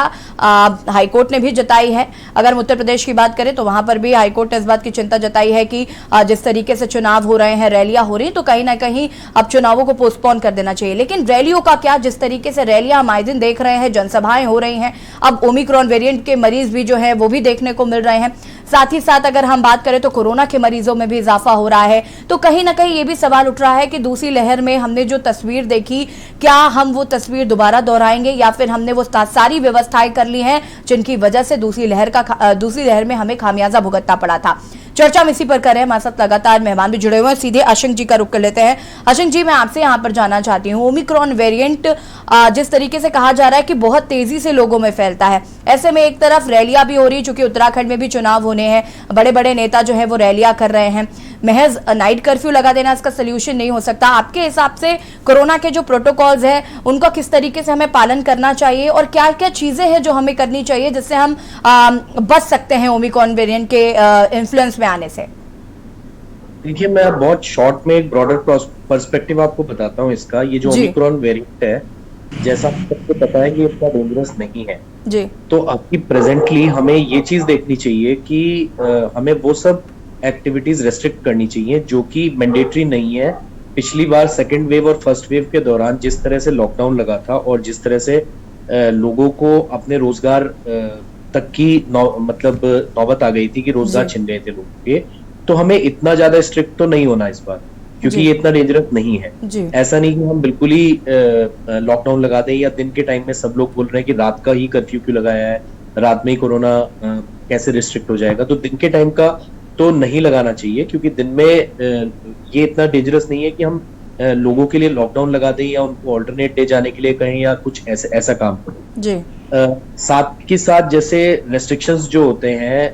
हाईकोर्ट ने भी जताई है। अगर हम उत्तर प्रदेश की बात करें तो वहां पर भी हाईकोर्ट ने इस बात की चिंता जताई है कि जिस तरीके से चुनाव हो रहे हैं, रैलियां हो रही, तो कहीं ना कहीं अब चुनावों को पोस्टपोन कर देना चाहिए। लेकिन रैलियों का क्या, जिस तरीके से रैलियां हम आए दिन देख रहे हैं, जनसभाएं हो रही हैं, अब ओमिक्रॉन वेरिएंट के मरीज भी जो है वो भी देखने को मिल रहे हैं। साथ ही साथ अगर हम बात करें तो कोरोना के मरीजों में भी इजाफा हो रहा है। तो कहीं ना कहीं ये भी सवाल उठ रहा है कि दूसरी लहर में हमने जो तस्वीर देखी, क्या हम वो तस्वीर दोबारा दोहराएंगे या फिर हमने वो सारी व्यवस्थाएं कर ली हैं जिनकी वजह से दूसरी लहर में हमें खामियाजा भुगतना पड़ा था। चर्चा हम इसी पर कर रहे हैं। हमारे साथ लगातार मेहमान भी जुड़े हुए हैं। सीधे अशंक जी का रुख कर लेते हैं। अशंक जी, मैं आपसे यहाँ पर जानना चाहती हूँ, ओमिक्रॉन वेरिएंट जिस तरीके से कहा जा रहा है कि बहुत तेजी से लोगों में फैलता है, ऐसे में एक तरफ रैलियां भी हो रही है, चूंकि उत्तराखंड में भी चुनाव होने हैं, बड़े बड़े नेता जो है वो रैलियां कर रहे हैं। महज नाइट कर्फ्यू लगा देना इसका सोल्यूशन नहीं हो सकता। आपके हिसाब से कोरोना के जो प्रोटोकॉल्स हैं उनका किस तरीके से हमें पालन करना चाहिए और क्या क्या चीजें हैं जो हमें करनी चाहिए जिससे हम बच सकते हैं ओमिक्रॉन वेरिएंट के इन्फ्लुएंस में आने से? देखिए, मैं बहुत शॉर्ट में एक ब्रॉडर पर्सपेक्टिव आपको बताता हूँ इसका। ये जो ओमिक्रॉन वेरिएंट है, जैसा आपको पता है कि इतना डेंजरस नहीं है जी। तो अभी प्रेजेंटली हमें ये चीज देखनी चाहिए कि हमें वो सब एक्टिविटीज रेस्ट्रिक्ट करनी चाहिए जो कि मैंडेटरी नहीं है। पिछली बार सेकेंड वेव और फर्स्ट वेव के दौरान जिस तरह से लॉकडाउन लगा था और जिस तरह से लोगों को अपने रोजगार तक की नौबत आ गई थी कि रोजगार छिन गए थे लोगों के, तो हमें इतना ज्यादा स्ट्रिक्ट तो नहीं होना इस बार, क्योंकि ये इतना डेंजरस नहीं है। ऐसा नहीं कि हम बिल्कुल ही लॉकडाउन लगा दें, या दिन के टाइम में सब लोग बोल रहे हैं कि रात का ही कर्फ्यू क्यों लगाया है, रात में ही कोरोना कैसे रिस्ट्रिक्ट हो जाएगा। तो दिन के टाइम का तो नहीं लगाना चाहिए, क्योंकि दिन में ये इतना डेंजरस नहीं है कि हम लोगों के लिए लॉकडाउन लगा दें या उनको ऑल्टरनेट डे जाने के लिए कहें या कुछ ऐसा काम करें जी। साथ के साथ जैसे रेस्ट्रिक्शंस जो होते हैं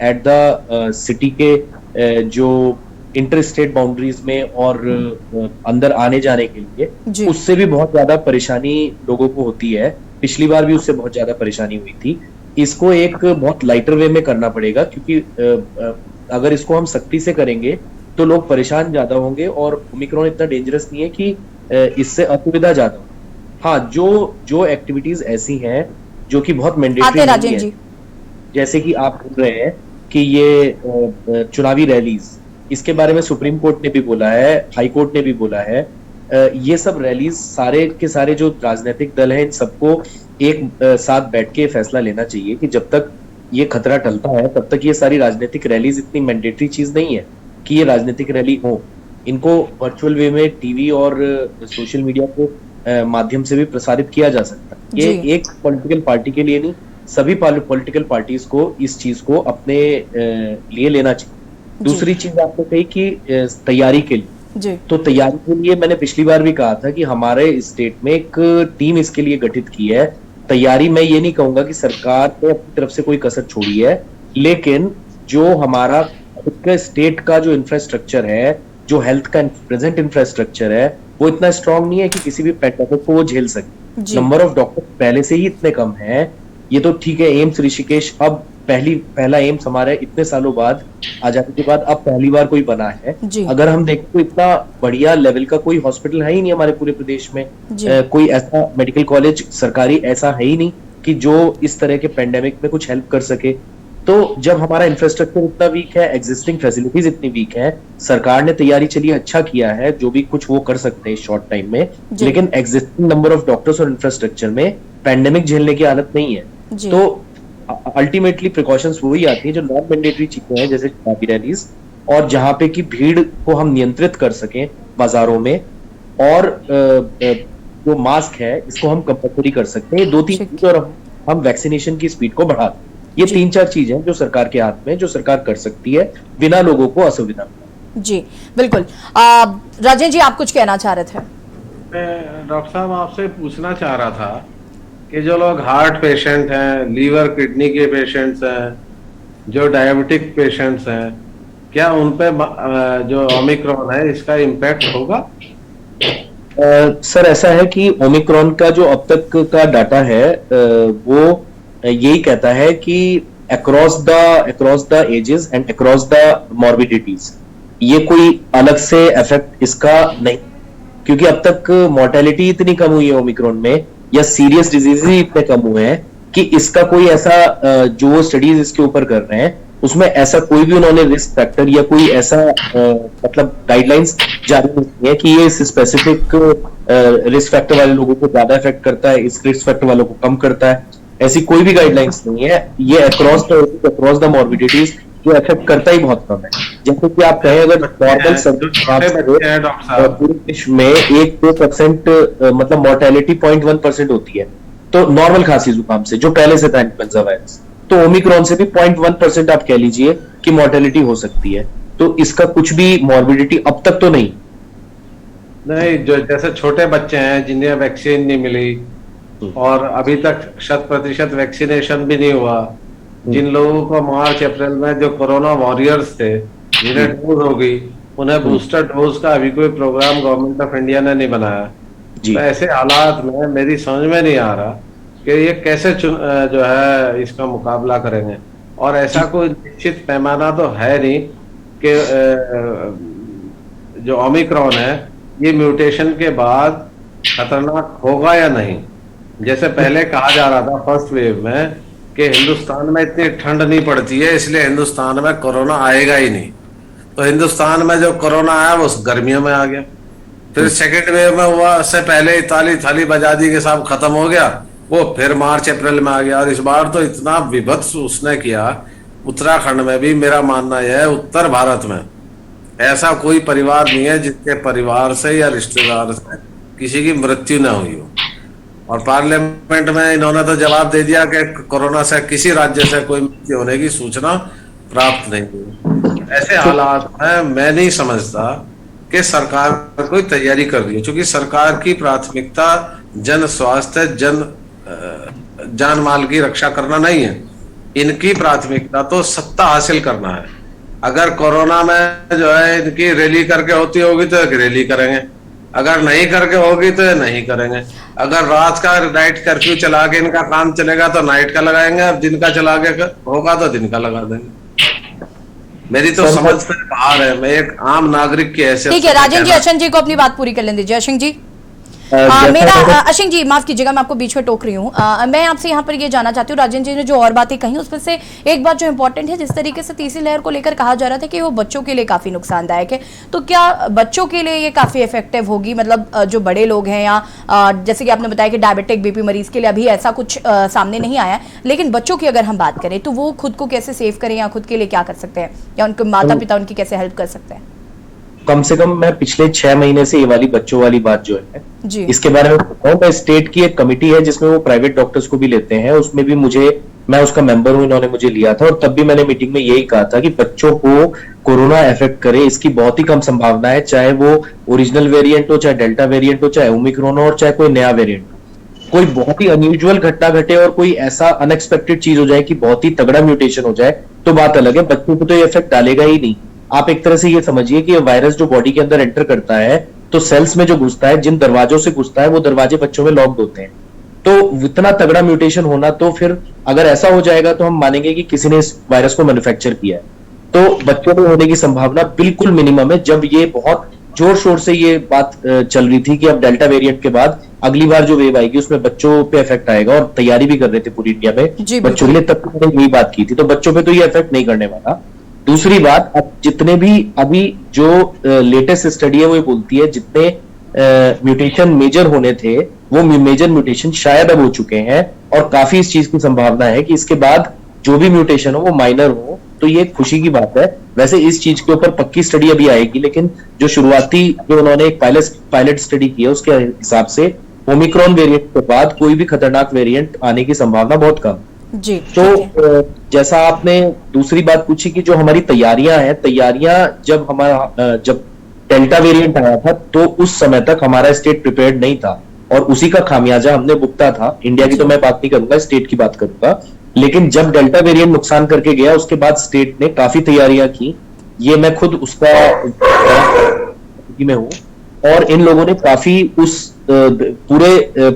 एट द सिटी के जो इंटर स्टेट बाउंड्रीज में और अंदर आने जाने के लिए, उससे भी बहुत ज्यादा परेशानी लोगों को होती है। पिछली बार भी उससे बहुत ज्यादा परेशानी हुई थी। इसको एक बहुत लाइटर वे में करना पड़ेगा, क्योंकि अगर इसको हम सख्ती से करेंगे तो लोग परेशान ज्यादा होंगे और ओमिक्रॉन इतना डेंजरस नहीं है कि इससे असुविधा ज्यादा हो। हाँ, जो एक्टिविटीज ऐसी हैं जो कि बहुत मैंडेटरी नहीं है, जैसे कि आप बोल रहे हैं कि ये चुनावी रैलीज, इसके बारे में सुप्रीम कोर्ट ने भी बोला है, हाई कोर्ट ने भी बोला है। ये सब रैलीज सारे के सारे जो राजनीतिक दल हैं, इन सबको एक साथ बैठ के फैसला लेना चाहिए कि जब तक ये खतरा टलता है तब तक ये सारी राजनीतिक रैलीज इतनी मैंडेटरी चीज नहीं है कि ये राजनीतिक रैली हो। इनको वर्चुअल वे में टीवी और सोशल मीडिया के माध्यम से भी प्रसारित किया जा सकता है। ये एक पॉलिटिकल पार्टी के लिए नहीं, सभी पॉलिटिकल पार्टीज को इस चीज को अपने लिए लेना चाहिए। दूसरी चीज आपने कही कि तैयारी के लिए, तो तैयारी के लिए मैंने पिछली बार भी कहा था कि हमारे स्टेट में एक टीम इसके लिए गठित की है। तैयारी मैं ये नहीं कहूंगा कि सरकार ने अपनी तरफ से कोई कसर छोड़ी है, लेकिन जो हमारा खुद का स्टेट का जो इंफ्रास्ट्रक्चर है, जो हेल्थ का प्रेजेंट इंफ्रास्ट्रक्चर है, वो इतना स्ट्रांग नहीं है कि किसी भी पैंडेमिक को वो झेल सके। नंबर ऑफ डॉक्टर पहले से ही इतने कम है। ये तो ठीक है, एम्स ऋषिकेश अब पहला एम्स हमारे इतने सालों बाद आजादी के बाद अब पहली बार कोई बना है। अगर हम देखें तो इतना बढ़िया लेवल का कोई हॉस्पिटल है ही नहीं हमारे पूरे प्रदेश में। कोई ऐसा मेडिकल कॉलेज सरकारी ऐसा है ही नहीं कि जो इस तरह के पेंडेमिक में कुछ हेल्प कर सके। तो जब हमारा इंफ्रास्ट्रक्चर इतना वीक है, एग्जिस्टिंग फैसिलिटीज इतनी वीक है, सरकार ने तैयारी चलिए अच्छा किया है, जो भी कुछ वो कर सकते हैं शॉर्ट टाइम में, लेकिन एग्जिस्टिंग नंबर ऑफ डॉक्टर्स और इंफ्रास्ट्रक्चर में पैंडेमिक झेलने की हालत नहीं है। तो अल्टीमेटली प्रिकॉशंस वही आती है जो नॉन मैंडेटरी चीजें हैं, जैसे चुनावी रैलीज, और जहां पे की भीड़ को हम नियंत्रित कर सकें बाजारों में, और जो मास्क है इसको हम कंपल्सरी कर सकते हैं। 2-3 चीजें, और हम वैक्सीनेशन की स्पीड को बढ़ा दें। ये 3-4 चीजें हैं जो सरकार के हाथ में, जो सरकार कर सकती है बिना लोगों को असुविधा में। जी बिल्कुल। राजेंद्र जी, आप कुछ कहना चाह रहे थे? मैं डॉक्टर साहब आपसे पूछना चाह रहा था कि जो लोग हार्ट पेशेंट हैं, लीवर किडनी के पेशेंट्स हैं, जो डायबिटिक पेशेंट्स हैं, क्या उन पे जो ओमिक्रॉन है इसका इम्पैक्ट होगा? सर, ऐसा है कि ओमिक्रॉन का जो अब तक का डाटा है वो यही कहता है कि across the ages and across the morbidities ये कोई अलग से इफेक्ट इसका नहीं, क्योंकि अब तक मोर्टेलिटी इतनी कम हुई है ओमिक्रॉन में, या सीरियस डिजीज ही इतने कम हुए हैं कि इसका कोई ऐसा जो स्टडीज इसके ऊपर कर रहे हैं उसमें ऐसा कोई भी उन्होंने रिस्क फैक्टर या कोई ऐसा मतलब गाइडलाइंस जारी नहीं है कि ये इस स्पेसिफिक रिस्क फैक्टर वाले लोगों को ज्यादा इफेक्ट करता है, इस रिस्क फैक्टर वालों को कम करता है। ऐसी कोई भी गाइडलाइंस नहीं है। ये अक्रॉस द मॉर्बिडिटीज जो इफेक्ट करता ही बहुत कम है। जैसे कि आप कहें, अगर नॉर्मल पूरे विश्व में 1-2% मतलब मोर्टेलिटी 0.1% होती है, तो नॉर्मल खांसी जुकाम से जो पहले से था इन्फ्लुएंजा वायरस, तो ओमिक्रॉन से भी 0.1% आप कह लीजिए कि मोर्टेलिटी हो सकती है। तो इसका कुछ भी मॉर्बिडिटी अब तक तो नहीं। जो जैसे छोटे बच्चे हैं जिन्हें वैक्सीन नहीं मिली और अभी तक 100% वैक्सीनेशन भी नहीं हुआ, जिन लोगों को मार्च अप्रैल में जो कोरोना वॉरियर्स थे जिन्हें डोज हो गई, उन्हें बूस्टर डोज का अभी कोई प्रोग्राम गवर्नमेंट ऑफ इंडिया ने नहीं बनाया। तो ऐसे हालात में मेरी समझ में नहीं आ रहा कि ये कैसे जो है इसका मुकाबला करेंगे, और ऐसा कोई निश्चित पैमाना तो है नहीं कि जो ओमिक्रॉन है ये म्यूटेशन के बाद खतरनाक होगा या नहीं। जैसे पहले कहा जा रहा था फर्स्ट वेव में कि हिंदुस्तान में इतनी ठंड नहीं पड़ती है इसलिए हिंदुस्तान में कोरोना आएगा ही नहीं, तो हिंदुस्तान में जो कोरोना आया वो गर्मियों में आ गया। फिर सेकेंड वेव में हुआ, उससे पहले इताली थाली बजा दी के साथ खत्म हो गया, वो फिर मार्च अप्रैल में आ गया। और इस बार तो इतना विभत्स उसने किया उत्तराखंड में भी। मेरा मानना यह है उत्तर भारत में ऐसा कोई परिवार नहीं है जिसके परिवार से या रिश्तेदार से किसी की मृत्यु न हुई हो। और पार्लियामेंट में इन्होंने तो जवाब दे दिया कि कोरोना से किसी राज्य से कोई मृत्यु होने की सूचना प्राप्त नहीं हुई। ऐसे हालात में मैं नहीं समझता कि सरकार कोई तैयारी कर रही है, क्योंकि सरकार की प्राथमिकता जन स्वास्थ्य, जान माल की रक्षा करना नहीं है। इनकी प्राथमिकता तो सत्ता हासिल करना है। अगर कोरोना में जो है इनकी रैली करके होती होगी तो एक रैली करेंगे, अगर नहीं करके होगी तो नहीं करेंगे। अगर रात का नाइट कर्फ्यू चला के इनका काम चलेगा तो नाइट का लगाएंगे, अब दिन का चला के होगा तो दिन का लगा देंगे। मेरी तो समझ से बाहर है। मैं एक आम नागरिक की हैसियत। ठीक है राजेंद्र जी, अशंक जी को अपनी बात पूरी कर लेने दीजिए। अशंक जी, मेरा अशंक जी माफ कीजिएगा, मैं आपको बीच में टोक रही हूँ। मैं आपसे यहाँ पर ये जानना चाहती हूँ, राजेंद्र जी ने जो और बातें कही उसमें से एक बात जो इम्पोर्टेंट है, जिस तरीके से तीसरी लहर को लेकर कहा जा रहा था कि वो बच्चों के लिए काफी नुकसानदायक है, तो क्या बच्चों के लिए ये काफी इफेक्टिव होगी? मतलब जो बड़े लोग हैं या जैसे कि आपने बताया कि डायबिटिक बीपी मरीज के लिए अभी ऐसा कुछ सामने नहीं आया, लेकिन बच्चों की अगर हम बात करें तो वो खुद को कैसे सेव करें या खुद के लिए क्या कर सकते हैं, या उनके माता पिता उनकी कैसे हेल्प कर सकते हैं? कम से कम मैं पिछले 6 महीने से ये वाली बच्चों वाली बात जो है जी, इसके बारे में बताऊं। स्टेट की एक कमेटी है जिसमें वो प्राइवेट डॉक्टर्स को भी लेते हैं, उसमें भी मैं उसका मेंबर हूं, इन्होंने मुझे लिया था, और तब भी मैंने मीटिंग में यही कहा था कि बच्चों को कोरोना अफेक्ट करे इसकी बहुत ही कम संभावना है, चाहे वो ओरिजिनल वेरिएंट हो, चाहे डेल्टा वेरिएंट हो, चाहे ओमिक्रॉन हो, और चाहे कोई नया वेरिएंट हो। कोई बहुत ही अनयूजुअल घटना घटे और कोई ऐसा अनएक्सपेक्टेड चीज हो जाए कि बहुत ही तगड़ा म्यूटेशन हो जाए तो बात अलग है, बच्चों को तो ये इफेक्ट डालेगा ही नहीं। आप एक तरह से ये समझिए कि वायरस जो बॉडी के अंदर एंटर करता है तो सेल्स में जो घुसता है, जिन दरवाजों से घुसता है वो दरवाजे बच्चों में लॉक्ड होते हैं, तो इतना तगड़ा म्यूटेशन होना, तो फिर अगर ऐसा हो जाएगा तो हम मानेंगे कि किसी ने इस वायरस को मैन्युफैक्चर किया है। तो बच्चों में होने की संभावना बिल्कुल मिनिमम है। जब ये बहुत जोर शोर से ये बात चल रही थी कि अब डेल्टा वेरिएंट के बाद अगली बार जो वेव आएगी उसमें बच्चों पे इफेक्ट आएगा, और तैयारी भी कर रहे थे पूरी इंडिया में बच्चों के लिए, तब तो मैंने यही बात की थी। तो बच्चों पे तो ये इफेक्ट नहीं करने वाला। दूसरी बात, अब जितने भी अभी जो लेटेस्ट स्टडी है वो ये बोलती है जितने म्यूटेशन मेजर होने थे वो मेजर म्यूटेशन शायद अब हो चुके हैं, और काफी इस चीज की संभावना है कि इसके बाद जो भी म्यूटेशन हो वो माइनर हो। तो ये खुशी की बात है। वैसे इस चीज के ऊपर पक्की स्टडी अभी आएगी, लेकिन जो शुरुआती जो उन्होंने एक पायलट स्टडी की है उसके हिसाब से ओमिक्रॉन वेरिएंट के बाद कोई भी खतरनाक वेरिएंट आने की संभावना बहुत कम जी। तो जैसा आपने दूसरी बात पूछी कि जो हमारी तैयारियां जब डेल्टा वेरिएंट आया था तो उस समय तक हमारा स्टेट प्रिपेयर्ड नहीं था, और उसी का खामियाजा हमने भुगता था। इंडिया की तो मैं बात नहीं करूंगा, स्टेट की बात करूंगा। लेकिन जब डेल्टा वेरिएंट नुकसान करके गया उसके बाद स्टेट ने काफी तैयारियां की, ये मैं खुद उसका में हूं, और इन लोगों ने काफी उस पूरे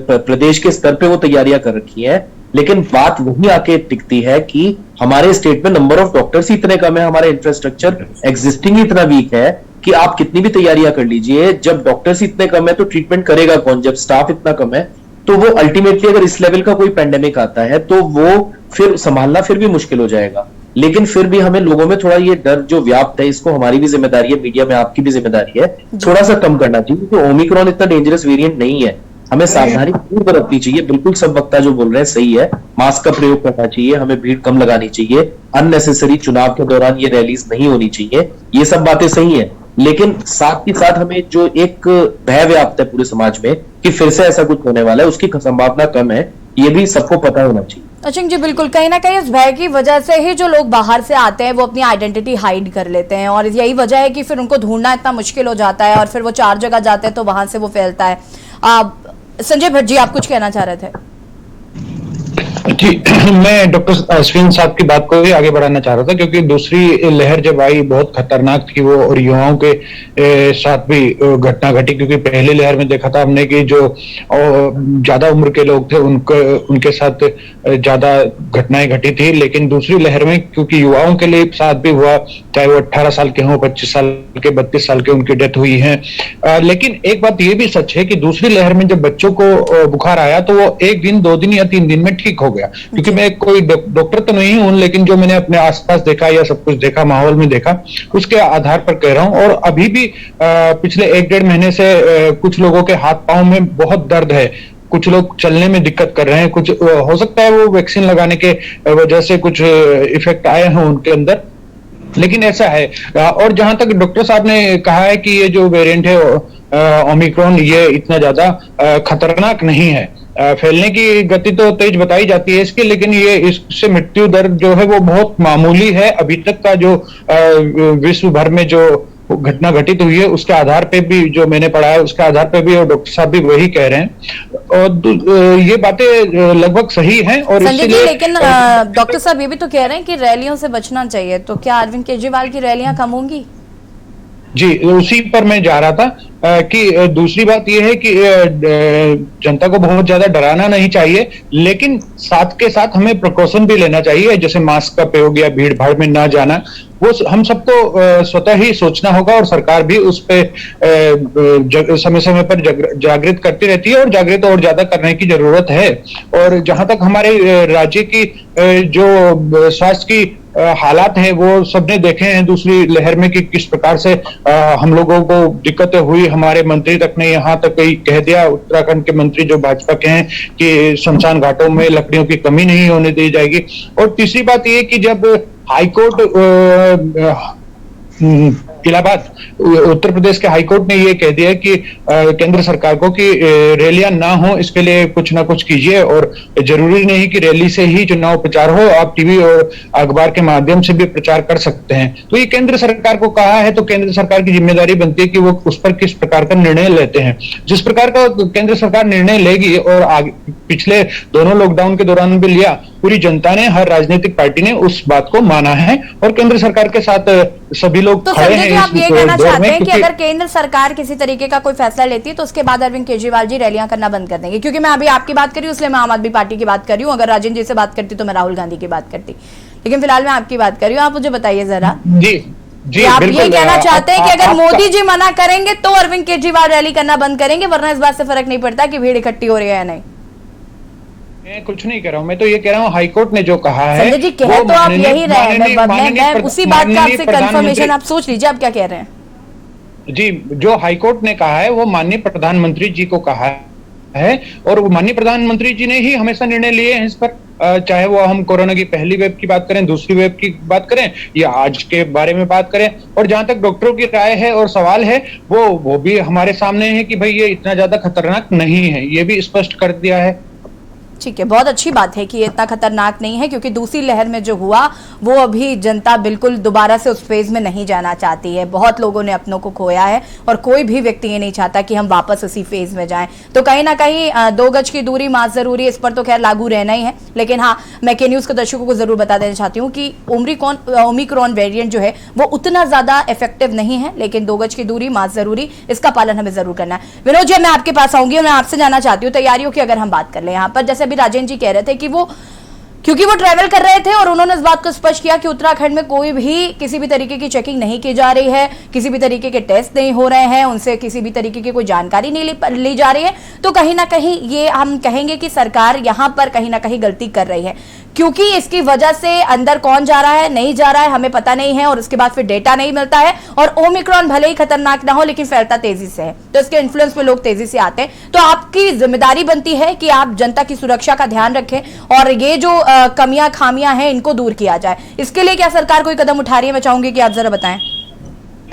प्रदेश के स्तर पे वो तैयारियां कर रखी है। लेकिन बात वहीं आके टिकती है कि हमारे स्टेट में नंबर ऑफ डॉक्टर्स ही इतने कम है, हमारा इंफ्रास्ट्रक्चर एग्जिस्टिंग ही इतना वीक है कि आप कितनी भी तैयारियां कर लीजिए, जब डॉक्टर्स इतने कम है तो ट्रीटमेंट करेगा कौन? जब स्टाफ इतना कम है तो वो अल्टीमेटली अगर इस लेवल का कोई पेंडेमिक आता है तो वो फिर संभालना फिर भी मुश्किल हो जाएगा। लेकिन फिर भी हमें लोगों में थोड़ा ये डर जो व्याप्त है, इसको हमारी भी जिम्मेदारी है, मीडिया में आपकी भी जिम्मेदारी है, थोड़ा सा कम करना चाहिए। क्योंकि ओमिक्रॉन इतना डेंजरस वेरिएंट नहीं है, हमें सावधानी जरूर बरतनी चाहिए। बिल्कुल सब वक्ता जो बोल रहे हैं सही है, मास्क का प्रयोग करना चाहिए, हमें भीड़ कम लगानी चाहिए, अननेसेसरी चुनाव के दौरान ये रैलीज नहीं होनी चाहिए, ये सब बातें सही है। लेकिन साथ ही साथ हमें जो एक भय व्याप्त है पूरे समाज में कि फिर से ऐसा कुछ होने वाला है, उसकी संभावना कम है, ये भी सबको पता होना चाहिए। अचिंग जी, बिल्कुल, कहीं ना कहीं इस भय की वजह से ही जो लोग बाहर से आते हैं वो अपनी आइडेंटिटी हाइड कर लेते हैं, और यही वजह है कि फिर उनको ढूंढना इतना मुश्किल हो जाता है, और फिर वो 4 जगह जाते हैं तो वहां से वो फैलता है। संजय भट्ट जी, आप कुछ कहना चाह रहे थे? जी, मैं डॉक्टर अश्विन साहब की बात को भी आगे बढ़ाना चाह रहा था, क्योंकि दूसरी लहर जब आई बहुत खतरनाक थी वो, और युवाओं के साथ भी घटना घटी। क्योंकि पहली लहर में देखा था हमने कि जो ज्यादा उम्र के लोग थे उनके साथ ज्यादा घटनाएं घटी थी, लेकिन दूसरी लहर में क्योंकि युवाओं के लिए साथ भी हुआ, चाहे वो 18 साल के हों, 25 साल के, 32 साल के, उनकी डेथ हुई है। लेकिन एक बात ये भी सच है कि दूसरी लहर में जब बच्चों को बुखार आया तो वो 1 दिन, 2 दिन या 3 दिन में ठीक हो गया। क्योंकि मैं कोई डॉक्टर तो नहीं हूं, लेकिन जो मैंने अपने आसपास देखा या सब कुछ देखा, माहौल में देखा, उसके आधार पर कह रहा हूं। और अभी भी पिछले 1-1.5 महीने से कुछ लोगों के हाथ पांव में बहुत दर्द है, कुछ लोग चलने में दिक्कत कर रहे हैं, कुछ हो सकता है वो वैक्सीन लगाने के वजह से कुछ इफेक्ट आए हैं उनके अंदर, लेकिन ऐसा है। और जहां तक डॉक्टर साहब ने कहा है कि ये जो वेरिएंट है ओमिक्रॉन, ये इतना ज्यादा खतरनाक नहीं है, फैलने की गति तो तेज बताई जाती है इसकी, लेकिन ये इससे मृत्यु दर जो है वो बहुत मामूली है। अभी तक का जो विश्व भर में जो घटना घटित हुई है उसके आधार पे भी, जो मैंने पढ़ा है उसके आधार पे भी, और डॉक्टर साहब भी वही कह रहे हैं, और ये बातें लगभग सही हैं। और इसलिए लेकिन डॉक्टर साहब ये भी तो कह रहे हैं कि रैलियों से बचना चाहिए, तो क्या अरविंद केजरीवाल की रैलियां कम होंगी? जी, उसी पर मैं जा रहा था कि दूसरी बात यह है कि जनता को बहुत ज्यादा डराना नहीं चाहिए, लेकिन साथ के साथ हमें प्रिकॉशन भी लेना चाहिए, जैसे मास्क का प्रयोग या भीड़ भाड़ में ना जाना, वो हम सबको स्वतः ही सोचना होगा। और सरकार भी उस पर समय समय पर जागृत करती रहती है, और जागृत और ज्यादा करने की जरूरत है। और जहां तक हमारे राज्य की जो स्वास्थ्य की हालात है वो सबने देखे हैं दूसरी लहर में कि किस प्रकार से हम लोगों को दिक्कतें हुई। हमारे मंत्री तक ने यहाँ तक कह दिया, उत्तराखंड के मंत्री जो भाजपा के हैं, कि शमशान घाटों में लकड़ियों की कमी नहीं होने दी जाएगी। और तीसरी बात ये कि जब हाईकोर्ट इलाहाबाद, उत्तर प्रदेश के हाईकोर्ट ने ये कह दिया कि केंद्र सरकार को कि रैलियां ना हो, इसके लिए कुछ ना कुछ कीजिए, और जरूरी नहीं कि रैली से ही चुनाव प्रचार हो, आप टीवी और अखबार के माध्यम से भी प्रचार कर सकते हैं। तो ये केंद्र सरकार को कहा है, तो केंद्र सरकार की जिम्मेदारी बनती है कि वो उस पर किस प्रकार का निर्णय लेते हैं। जिस प्रकार का केंद्र सरकार निर्णय लेगी, और पिछले दोनों लॉकडाउन के दौरान भी लिया, पूरी जनता ने, हर राजनीतिक पार्टी ने उस बात को माना है, और केंद्र सरकार के साथ सभी लोग खड़े हैं। आप ये कहना चाहते हैं कि अगर केंद्र सरकार किसी तरीके का कोई फैसला लेती है तो उसके बाद अरविंद केजरीवाल जी रैलियां करना बंद कर देंगे? क्योंकि मैं अभी आपकी बात कर रही हूँ, इसलिए मैं आम आदमी पार्टी की बात कर रही हूँ। अगर राजेंद्र जी से बात करती तो मैं राहुल गांधी की बात करती, लेकिन फिलहाल मैं आपकी बात कर रही हूँ। आप मुझे बताइए जरा। जी जी आप ये बिल्कुल, कहना चाहते हैं कि अगर आपका- मोदी जी मना करेंगे तो अरविंद केजरीवाल रैली करना बंद करेंगे, वरना इस बात से फर्क नहीं पड़ता कि भीड़ इकट्ठी हो रही है या नहीं? मैं कुछ नहीं कह रहा हूं, मैं तो ये कह रहा हूं हाईकोर्ट ने जो कहा है संजय जी कह वो तो आप माननीय- यही रहे हैं, मैं उसी बात का माननीय आपसे कंफर्मेशन प्रधानमंत्री- आप सोच लीजिए आप क्या कह रहे हैं। जी, जो हाईकोर्ट ने कहा है वो माननीय प्रधानमंत्री जी को कहा है और वो माननीय प्रधानमंत्री जी ने ही हमेशा निर्णय लिए हैं इस पर, चाहे वो हम कोरोना की पहली वेव की बात करें, दूसरी वेव की बात करें या आज के बारे में बात करें। और जहां तक डॉक्टरों की राय है और सवाल है वो भी हमारे सामने है कि भाई ये इतना ज्यादा खतरनाक नहीं है, ये भी स्पष्ट कर दिया है। ठीक है, बहुत अच्छी बात है कि ये इतना खतरनाक नहीं है, क्योंकि दूसरी लहर में जो हुआ वो अभी जनता बिल्कुल दोबारा से उस फेज में नहीं जाना चाहती है। बहुत लोगों ने अपनों को खोया है और कोई भी व्यक्ति ये नहीं चाहता कि हम वापस उसी फेज में जाएं। तो कहीं ना कहीं 2 गज की दूरी मास्क जरूरी है, इस पर तो खैर लागू रहना ही है। लेकिन हाँ, मैं के न्यूज के दर्शकों को जरूर बता देना चाहती हूँ कि ओमिक्रॉन वेरिएंट जो है वो उतना ज्यादा इफेक्टिव नहीं है, लेकिन 2 गज की दूरी मास्क जरूरी, इसका पालन हमें जरूर करना है। विनोद जी, मैं आपके पास आऊंगी और मैं आपसे जानना चाहती हूँ तैयारियों की अगर हम बात कर ले यहाँ पर, जैसे अभी राजेंद्र जी कह रहे थे कि क्योंकि वो ट्रैवल कर रहे थे और उन्होंने इस बात को स्पष्ट किया कि उत्तराखंड में कोई भी किसी भी तरीके की चेकिंग नहीं की जा रही है, किसी भी तरीके के टेस्ट नहीं हो रहे हैं, उनसे किसी भी तरीके की कोई जानकारी नहीं ली जा रही है। तो कहीं ना कहीं ये हम कहेंगे कि सरकार यहाँ पर कहीं ना कहीं गलती कर रही है, क्योंकि इसकी वजह से अंदर कौन जा रहा है नहीं जा रहा है हमें पता नहीं है, और उसके बाद फिर डेटा नहीं मिलता है। और ओमिक्रॉन भले ही खतरनाक ना हो लेकिन फैलता तेजी से है, तो इसके इन्फ्लुएंस पे लोग तेजी से आते हैं। तो आपकी जिम्मेदारी बनती है कि आप जनता की सुरक्षा का ध्यान रखें और ये जो कमियां खामियां हैं इनको दूर किया जाए। इसके लिए क्या सरकार कोई कदम उठा रही है? मैं चाहूंगी कि आप जरा बताएं।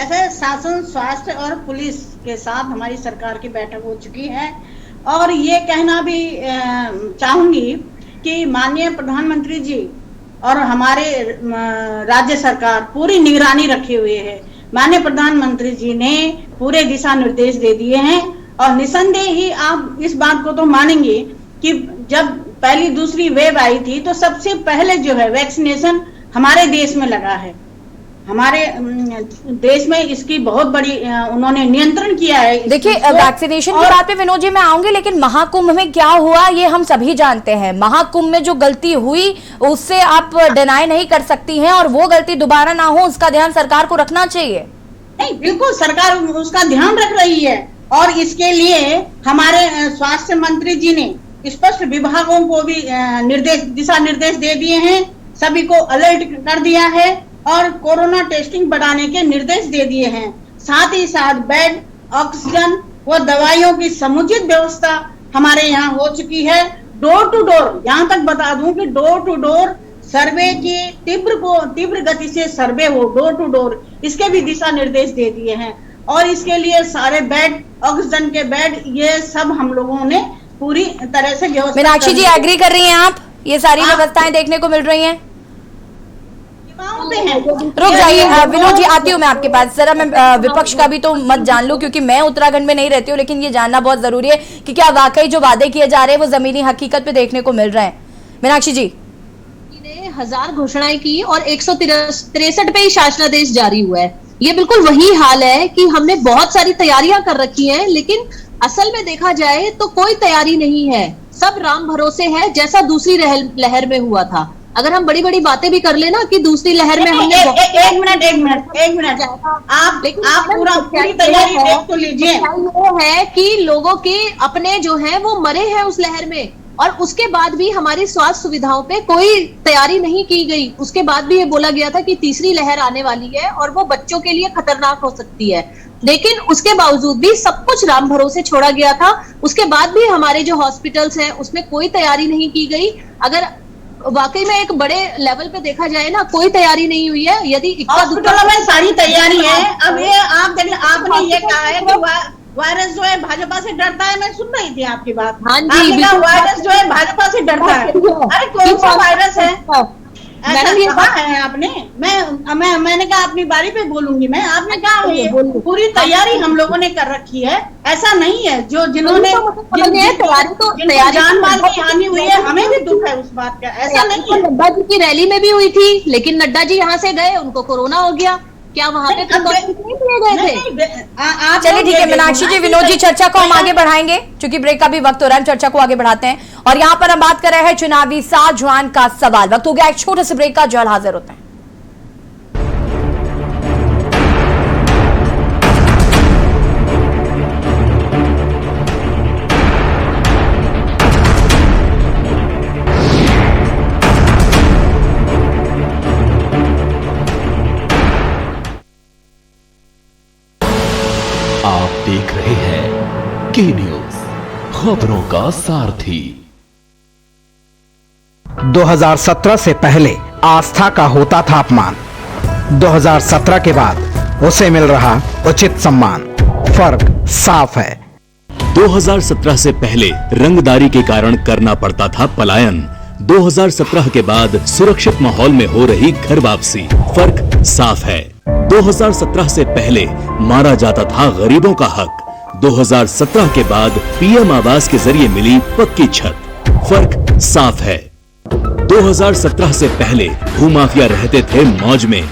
ऐसे शासन, स्वास्थ्य और पुलिस के साथ हमारी सरकार की बैठक हो चुकी है और ये कहना भी चाहूंगी कि माननीय प्रधानमंत्री जी और हमारे राज्य सरकार पूरी निगरानी रखे हुए है। माननीय प्रधानमंत्री जी ने पूरे दिशा निर्देश दे दिए हैं और निसंदेह ही आप इस बात को तो मानेंगे कि जब पहली दूसरी वेव आई थी तो सबसे पहले जो है वैक्सीनेशन हमारे देश में लगा है। हमारे देश में इसकी बहुत बड़ी उन्होंने नियंत्रण किया है। देखिए, वैक्सीनेशन की बात पे विनोद जी मैं आऊंगी, लेकिन महाकुंभ में क्या हुआ ये हम सभी जानते हैं। महाकुंभ में जो गलती हुई उससे आप डिनाई नहीं कर सकती हैं और वो गलती दोबारा ना हो उसका ध्यान सरकार को रखना चाहिए। नहीं, बिल्कुल सरकार उसका ध्यान रख रही है और इसके लिए हमारे स्वास्थ्य मंत्री जी ने स्पष्ट विभागों को भी दिशा निर्देश दे दिए हैं, सभी को अलर्ट कर दिया है और कोरोना टेस्टिंग बढ़ाने के निर्देश दे दिए हैं। साथ ही साथ बेड, ऑक्सीजन व दवाइयों की समुचित व्यवस्था हमारे यहाँ हो चुकी है। डोर टू डोर, यहाँ तक बता दूं कि डोर टू डोर सर्वे की तीव्र गति से सर्वे हो, डोर टू डोर, इसके भी दिशा निर्देश दे दिए हैं और इसके लिए सारे बेड, ऑक्सीजन के बेड, ये सब हम लोगों ने पूरी तरह से व्यवस्था। मीनाक्षी जी एग्री कर रही हैं आप? ये सारी व्यवस्थाएं देखने को मिल रही हैं? रुक जाइए विनोद जी, आती हूँ मैं आपके पास। जरा मैं विपक्ष का भी तो मत जान लूं, क्योंकि मैं उत्तराखंड में नहीं रहती हूँ, लेकिन ये जानना बहुत जरूरी है कि क्या वाकई जो वादे किए जा रहे हैं वो जमीनी हकीकत पे देखने को मिल रहे हैं। मीनाक्षी जी, 1000 घोषणाएं की और 163 पे ही शासनादेश जारी हुआ है। ये बिल्कुल वही हाल है कि हमने बहुत सारी तैयारियां कर रखी हैं, लेकिन असल में देखा जाए तो कोई तैयारी नहीं है, सब राम भरोसे है, जैसा दूसरी लहर में हुआ था। अगर हम बड़ी बड़ी बातें भी कर लेना कि दूसरी लहर में हमने एक मिनट आप पूरी तैयारी देख तो लीजिए। वो है कि लोगों के अपने जो हैं वो मरे हैं उस लहर में और उसके बाद भी हमारी स्वास्थ्य सुविधाओं पे कोई तैयारी नहीं की गई। उसके बाद भी ये बोला गया था कि तीसरी लहर आने वाली है और वो बच्चों के लिए खतरनाक हो सकती है, लेकिन उसके बावजूद भी सब कुछ राम भरोसे छोड़ा गया था। उसके बाद भी हमारे जो हॉस्पिटल्स हैं उसमें कोई तैयारी नहीं की गई। अगर वाकई में एक बड़े लेवल पे देखा जाए ना, कोई तैयारी नहीं हुई है। यदि हॉस्पिटलों में सारी तैयारी है। अब ये आप देखिए, आपने ये कहा है कि वायरस जो है भाजपा से डरता है। मैं सुन रही थी आपकी बात। हाँ जी, आपने कहा वायरस जो है भाजपा से डरता है। अरे कौन सा वायरस है? ऐसा कहा है आपने? मैंने कहा अपनी बारी पे बोलूंगी मैं। आपने कहा पूरी तैयारी हम लोगों ने कर रखी है, ऐसा नहीं है। जिन्होंने जान माल की हानि हुई है, हमें भी दुख है उस बात का, ऐसा नहीं है। नड्डा जी की रैली में भी हुई थी, लेकिन नड्डा जी यहाँ से गए, उनको कोरोना हो गया। क्या वहाँ पे नहीं किए गए थे? चलिए ठीक है मीनाक्षी जी, विनोद जी, चर्चा को हम आगे बढ़ाएंगे क्योंकि ब्रेक का भी वक्त हो रहा है। चर्चा को आगे बढ़ाते हैं और यहाँ पर हम बात कर रहे हैं चुनावी साझवान का सवाल। वक्त हो गया एक छोटे से ब्रेक का, जल्द हाजिर होते हैं। आप देख रहे हैं के न्यूज, खबरों का सारथी। 2017 से पहले आस्था का होता था अपमान, 2017 के बाद उसे मिल रहा उचित सम्मान। फर्क साफ है। 2017 से पहले रंगदारी के कारण करना पड़ता था पलायन, 2017 के बाद सुरक्षित माहौल में हो रही घर वापसी। फर्क साफ है। 2017 से पहले मारा जाता था गरीबों का हक, 2017 के बाद पीएम आवास के जरिए मिली पक्की छत। फर्क साफ है। 2017 से पहले भूमाफिया रहते थे मौज में,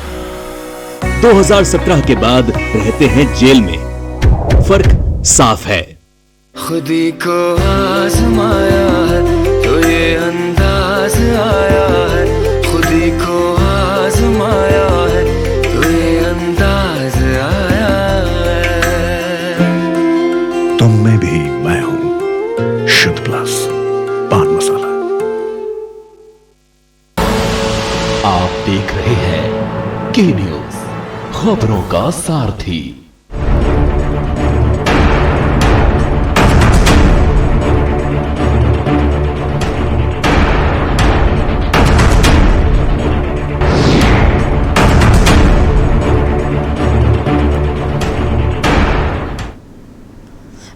2017 के बाद रहते हैं जेल में। फर्क साफ है। खुदी को आजमाया है तो ये अंदाज आया है, खुदी को आजमाया है तो ये अंदाज आया है। तुम में भी मैं हूं, शुद्ध प्लस पान मसाला। आप देख रहे हैं के न्यूज, खबरों का सारथी।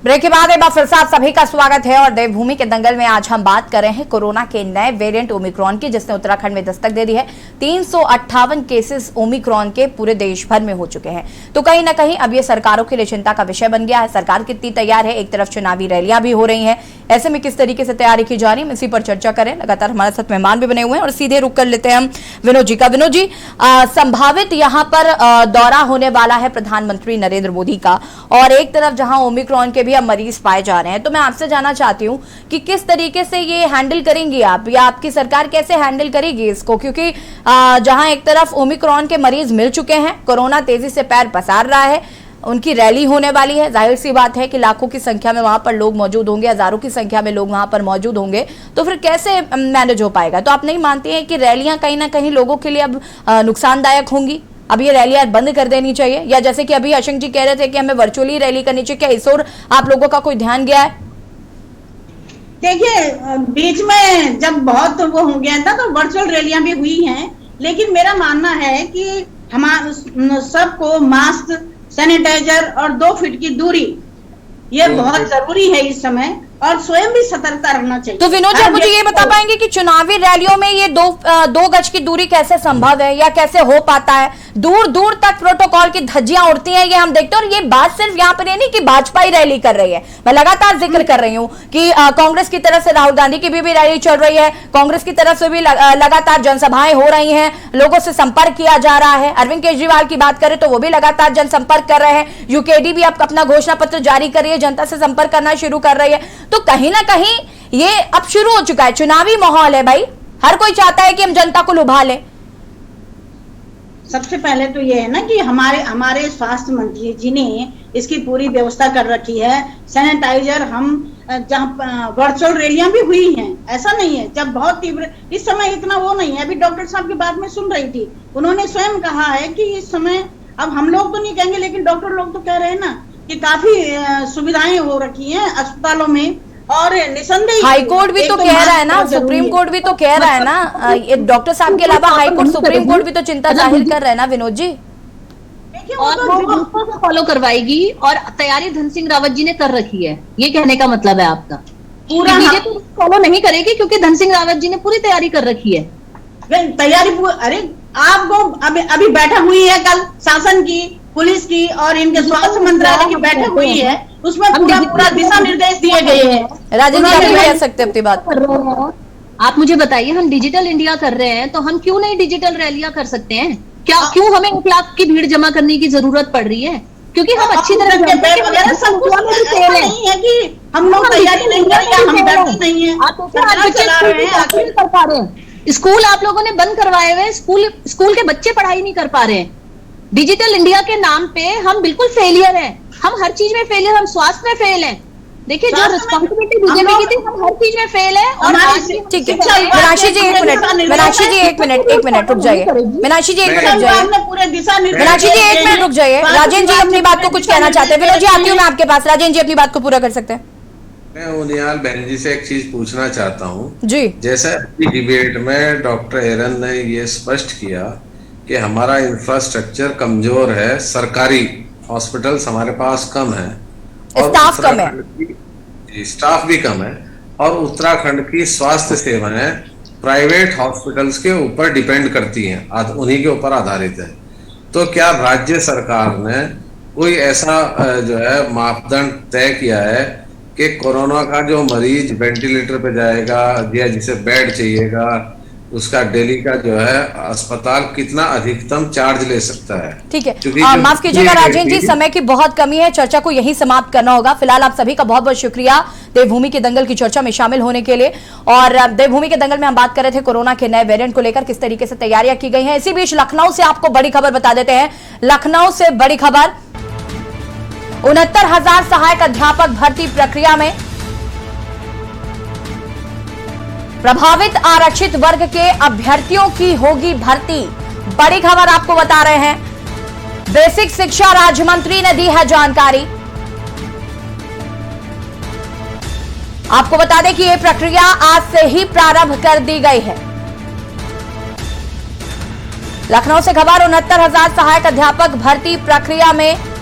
ब्रेक के बाद एक बार फिर से आप सभी का स्वागत है और देवभूमि के दंगल में आज हम बात कर रहे हैं कोरोना के नए वेरिएंट ओमिक्रॉन की, जिसने उत्तराखंड में दस्तक दे दी है। 358 केसेस ओमिक्रॉन के पूरे देश भर में हो चुके हैं। तो कहीं ना कहीं अब ये सरकारों के लिए चिंता का विषय बन गया है। सरकार कितनी तैयार है? एक तरफ चुनावी रैलियां भी हो रही हैं, ऐसे में किस तरीके से तैयारी की जा रही है, इसी पर चर्चा करें। लगातार हमारे साथ मेहमान भी बने हुए हैं और सीधे रुक कर लेते हैं हम विनोद जी का। विनोद जी, संभावित यहाँ पर दौरा होने वाला है प्रधानमंत्री नरेंद्र मोदी का, और एक तरफ जहां ओमिक्रॉन के भी अब मरीज पाए जा रहे हैं, तो मैं आपसे जानना चाहती हूं कि किस तरीके से ये हैंडल करेंगी आप, या आपकी सरकार कैसे हैंडल करेगी इसको? क्योंकि जहां एक तरफ ओमिक्रॉन के मरीज मिल चुके हैं, कोरोना तेजी से पैर पसार रहा है, उनकी रैली होने वाली है, जाहिर सी बात है कि लाखों की संख्या में वहां पर लोग मौजूद होंगे, हजारों की संख्या में लोग वहां पर मौजूद होंगे, तो फिर कैसे मैनेज हो पाएगा? तो आप नहीं मानती हैं कि रैलियां कहीं ना कहीं लोगों के लिए अब नुकसानदायक होंगी? अब ये रैलियां बंद कर देनी चाहिए, या जैसे कि अभी अशंक जी कह रहे थे कि हमें वर्चुअली रैली करनी चाहिए, क्या इस ओर आप लोगों का कोई ध्यान गया है? देखिए, बीच में जब बहुत वो हो गया था तो वर्चुअल रैलियां भी हुई हैं, लेकिन मेरा मानना है कि हमारा सबको मास्क, सैनिटाइजर और 2 फीट की दूरी ये बहुत जरूरी है इस समय, और स्वयं भी सतर्कता रहना चाहिए। तो विनोद जी, आप मुझे ये बता पाएंगे कि चुनावी रैलियों में ये दो गज की दूरी कैसे संभव है या कैसे हो पाता है? दूर दूर तक प्रोटोकॉल की धज्जियां उड़ती हैं, ये हम देखते हैं। और ये बात सिर्फ यहाँ पर नहीं कि भाजपा ही रैली कर रही है, मैं लगातार जिक्र कर रही हूँ कि कांग्रेस की तरफ से राहुल गांधी की भी रैली चल रही है, कांग्रेस की तरफ से भी लगातार जनसभाएं हो रही हैं, लोगों से संपर्क किया जा रहा है। अरविंद केजरीवाल की बात करें तो वो भी लगातार जनसंपर्क कर रहे हैं, यूकेडी भी अब अपना घोषणा पत्र जारी कर रही है, जनता से संपर्क करना शुरू कर रही है। तो कहीं ना कहीं ये अब शुरू हो चुका है, चुनावी माहौल है भाई, हर कोई चाहता है कि हम जनता को लुभा लें। सबसे पहले तो ये है ना कि हमारे स्वास्थ्य मंत्री जी ने इसकी पूरी व्यवस्था कर रखी है। सैनिटाइजर, हम जहाँ वर्चुअल रैलियां भी हुई हैं, ऐसा नहीं है जब बहुत तीव्र, इस समय इतना वो नहीं है। अभी डॉक्टर साहब की बात में सुन रही थी, उन्होंने स्वयं कहा है कि इस समय, अब हम लोग तो नहीं कहेंगे लेकिन डॉक्टर लोग तो कह रहे हैं ना कि काफी सुविधाएं हो रखी हैं अस्पतालों में, और निसंदेह हाई कोर्ट भी तो कह रहा है ना, सुप्रीम कोर्ट भी तो कह रहा है ना, ये डॉक्टर साहब के अलावा हाई कोर्ट, सुप्रीम कोर्ट भी तो चिंता जाहिर कर रहे हैं ना विनोद जी। और वो फॉलो करवाएगी, और तैयारी धन सिंह रावत जी ने कर रखी है, ये कहने का मतलब है आपका? पूरा बीजेपी फॉलो नहीं करेगी क्योंकि धन सिंह रावत जी ने पूरी तैयारी कर रखी है। तैयारी, अरे आपको अभी बैठक हुई है कल, शासन की, पुलिस की और इनके स्वास्थ्य मंत्रालय की बैठक हुई है, उसमें पूरा दिशा निर्देश दिए गए हैं। राजेंद्र जी, आप कह सकते हैं अपनी बात? आप मुझे बताइए, हम डिजिटल इंडिया कर रहे हैं तो हम क्यों नहीं डिजिटल रैलियां कर सकते हैं? क्या क्यों हमें 1 लाख की भीड़ जमा करने की जरूरत पड़ रही है? क्योंकि हम अच्छी तरह नहीं है कि हम लोग तैयारी नहीं कर रहे, हम डरते नहीं है, कर पा रहे हैं। स्कूल आप लोगों ने बंद करवाए हुए, स्कूल के बच्चे पढ़ाई नहीं कर पा रहे हैं। डिजिटल इंडिया के नाम पे हम बिल्कुल फेलियर हैं, हम हर चीज में फेलियर, हम स्वास्थ्य में फेल हैं, देखिए जो रिस्पॉन्सिबिलिटी बीजेपी की थी हम हर चीज में फेल है। और ठीक है मीनाक्षी जी एक मिनट, मीनाक्षी जी एक मिनट रुक जाइए, मीनाक्षी जी एक मिनट रुक जाइए, मीनाक्षी जी एक मिनट रुक जाइए। राजेंद्र जी अपनी बात को कुछ कहना चाहते हैं, विनोद जी आती हूँ मैं आपके पास, राजेंद्र जी अपनी बात को पूरा कर सकते हैं। मैं उनियाल बहन जी से एक चीज पूछना चाहता हूँ जी। जैसा डिबेट में डॉक्टर एरन ने ये स्पष्ट किया कि हमारा इंफ्रास्ट्रक्चर कमजोर है, सरकारी हॉस्पिटल्स हमारे पास कम है और स्टाफ कम है, स्टाफ भी कम है, और उत्तराखंड की स्वास्थ्य सेवाएं प्राइवेट हॉस्पिटल्स के ऊपर डिपेंड करती हैं, उन्हीं के ऊपर आधारित है। तो क्या राज्य सरकार ने कोई ऐसा जो है मापदंड तय किया है कि कोरोना का जो मरीज वेंटिलेटर पे जाएगा या जिसे बेड चाहिएगा उसका डेली का जो है अस्पताल कितना अधिकतम चार्ज ले सकता है? ठीक है, माफ कीजिएगा राजेंद्र जी, समय की बहुत कमी है, चर्चा को यहीं समाप्त करना होगा। फिलहाल आप सभी का बहुत बहुत शुक्रिया देवभूमि के दंगल की चर्चा में शामिल होने के लिए। और देवभूमि के दंगल में हम बात कर रहे थे कोरोना के नए वेरिएंट को लेकर किस तरीके से तैयारियां की गई हैं। इसी बीच लखनऊ से आपको बड़ी खबर बता देते हैं। लखनऊ से बड़ी खबर, 69,000 सहायक अध्यापक भर्ती प्रक्रिया में प्रभावित आरक्षित वर्ग के अभ्यर्थियों की होगी भर्ती। बड़ी खबर आपको बता रहे हैं, बेसिक शिक्षा राज्य मंत्री ने दी है जानकारी। आपको बता दें कि यह प्रक्रिया आज से ही प्रारंभ कर दी गई है। लखनऊ से खबर, 69,000 सहायक अध्यापक भर्ती प्रक्रिया में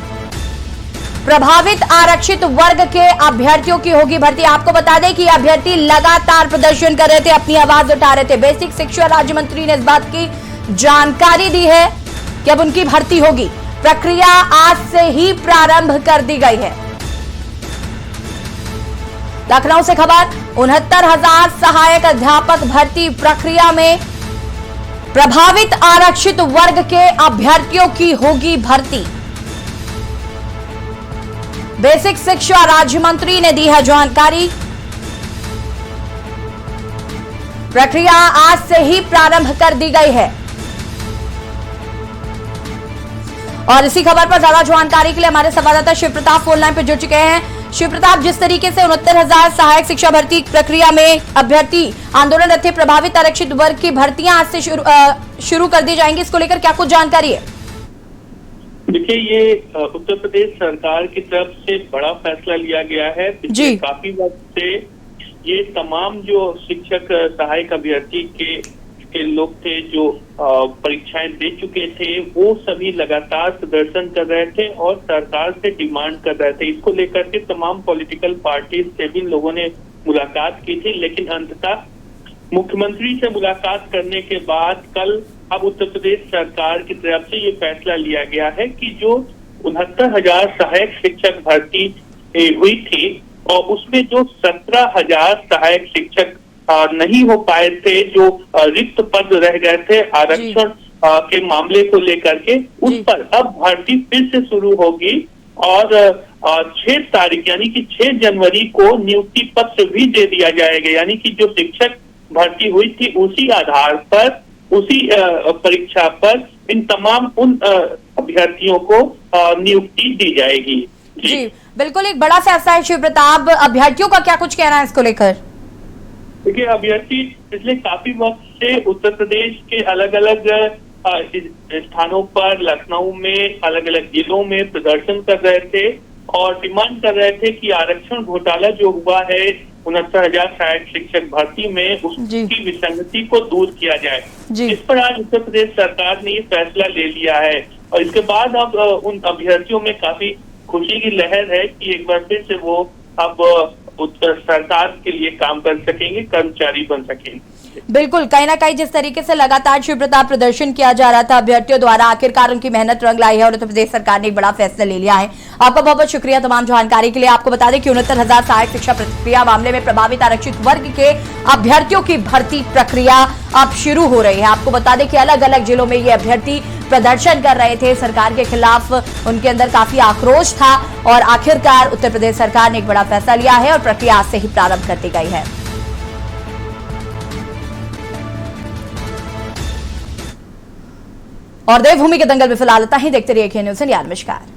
प्रभावित आरक्षित वर्ग के अभ्यर्थियों की होगी भर्ती। आपको बता दें कि अभ्यर्थी लगातार प्रदर्शन कर रहे थे, अपनी आवाज उठा रहे थे। बेसिक शिक्षा राज्य मंत्री ने इस बात की जानकारी दी है कि अब उनकी भर्ती होगी। प्रक्रिया आज से ही प्रारंभ कर दी गई है। लखनऊ से खबर, 69,000 सहायक अध्यापक भर्ती प्रक्रिया में प्रभावित आरक्षित वर्ग के अभ्यर्थियों की होगी भर्ती। बेसिक शिक्षा राज्य मंत्री ने दी है जानकारी। प्रक्रिया आज से ही प्रारंभ कर दी गई है। और इसी खबर पर ज्यादा जानकारी के लिए हमारे संवाददाता शिव प्रताप फोन लाइन पर जुड़ चुके हैं। शिव प्रताप, जिस तरीके से 69,000 सहायक शिक्षा भर्ती प्रक्रिया में अभ्यर्थी आंदोलनरत थे, प्रभावित आरक्षित वर्ग की भर्तियां आज से शुरू कर दी जाएंगी, इसको लेकर क्या कुछ जानकारी है? देखिए, ये उत्तर प्रदेश सरकार की तरफ से बड़ा फैसला लिया गया है। पिछले काफी वक्त से ये तमाम जो शिक्षक सहायक अभ्यर्थी के लोग थे जो परीक्षाएं दे चुके थे, वो सभी लगातार प्रदर्शन कर रहे थे और सरकार से डिमांड कर रहे थे। इसको लेकर के तमाम पॉलिटिकल पार्टीज से भी लोगों ने मुलाकात की थी, लेकिन अंततः मुख्यमंत्री से मुलाकात करने के बाद कल अब उत्तर प्रदेश सरकार की तरफ से ये फैसला लिया गया है कि जो 69,000 सहायक शिक्षक भर्ती हुई थी और उसमें जो 17,000 सहायक शिक्षक नहीं हो पाए थे, जो रिक्त पद रह गए थे आरक्षण के मामले को लेकर के, उस पर अब भर्ती फिर से शुरू होगी और 6 तारीख यानी कि 6 जनवरी को नियुक्ति पत्र भी दे दिया जाएगा। यानी कि जो शिक्षक भर्ती हुई थी उसी आधार पर, उसी परीक्षा पर इन तमाम उन अभ्यर्थियों को नियुक्ति दी जाएगी। जी बिल्कुल, एक बड़ा फैसला है शिव प्रताप। अभ्यर्थियों का क्या कुछ कहना है इसको लेकर? देखिए, अभ्यर्थी पिछले काफी वक्त से उत्तर प्रदेश के अलग अलग स्थानों पर, लखनऊ में, अलग अलग जिलों में प्रदर्शन कर रहे थे और डिमांड कर रहे थे कि आरक्षण घोटाला जो हुआ है 69,000 सहायक शिक्षक भर्ती में, उसकी विसंगति को दूर किया जाए। इस पर आज उत्तर प्रदेश सरकार ने ये फैसला ले लिया है और इसके बाद अब उन अभ्यर्थियों में काफी खुशी की लहर है कि एक बार फिर से वो अब उत्तर सरकार के लिए काम कर सकेंगे, कर्मचारी बन सकेंगे। बिल्कुल, कहीं ना कहीं जिस तरीके से लगातार शिव प्रताप प्रदर्शन किया जा रहा था अभ्यर्थियों द्वारा, आखिरकार उनकी मेहनत रंग लाई है और उत्तर प्रदेश सरकार ने एक बड़ा फैसला ले लिया है। आपका बहुत बहुत शुक्रिया तमाम जानकारी के लिए। आपको बता दें कि 69,000 सहायक शिक्षा प्रक्रिया मामले में प्रभावित आरक्षित वर्ग के अभ्यर्थियों की भर्ती प्रक्रिया अब शुरू हो रही है। आपको बता दें कि अलग अलग जिलों में ये अभ्यर्थी प्रदर्शन कर रहे थे, सरकार के खिलाफ उनके अंदर काफी आक्रोश था और आखिरकार उत्तर प्रदेश सरकार ने एक बड़ा फैसला लिया है और प्रक्रिया आज से ही प्रारंभ कर दी गई है। और देवभूमि के दंगल में फिलहाल इतना ही। देखते रहिए KN न्यूज़। नमस्कार।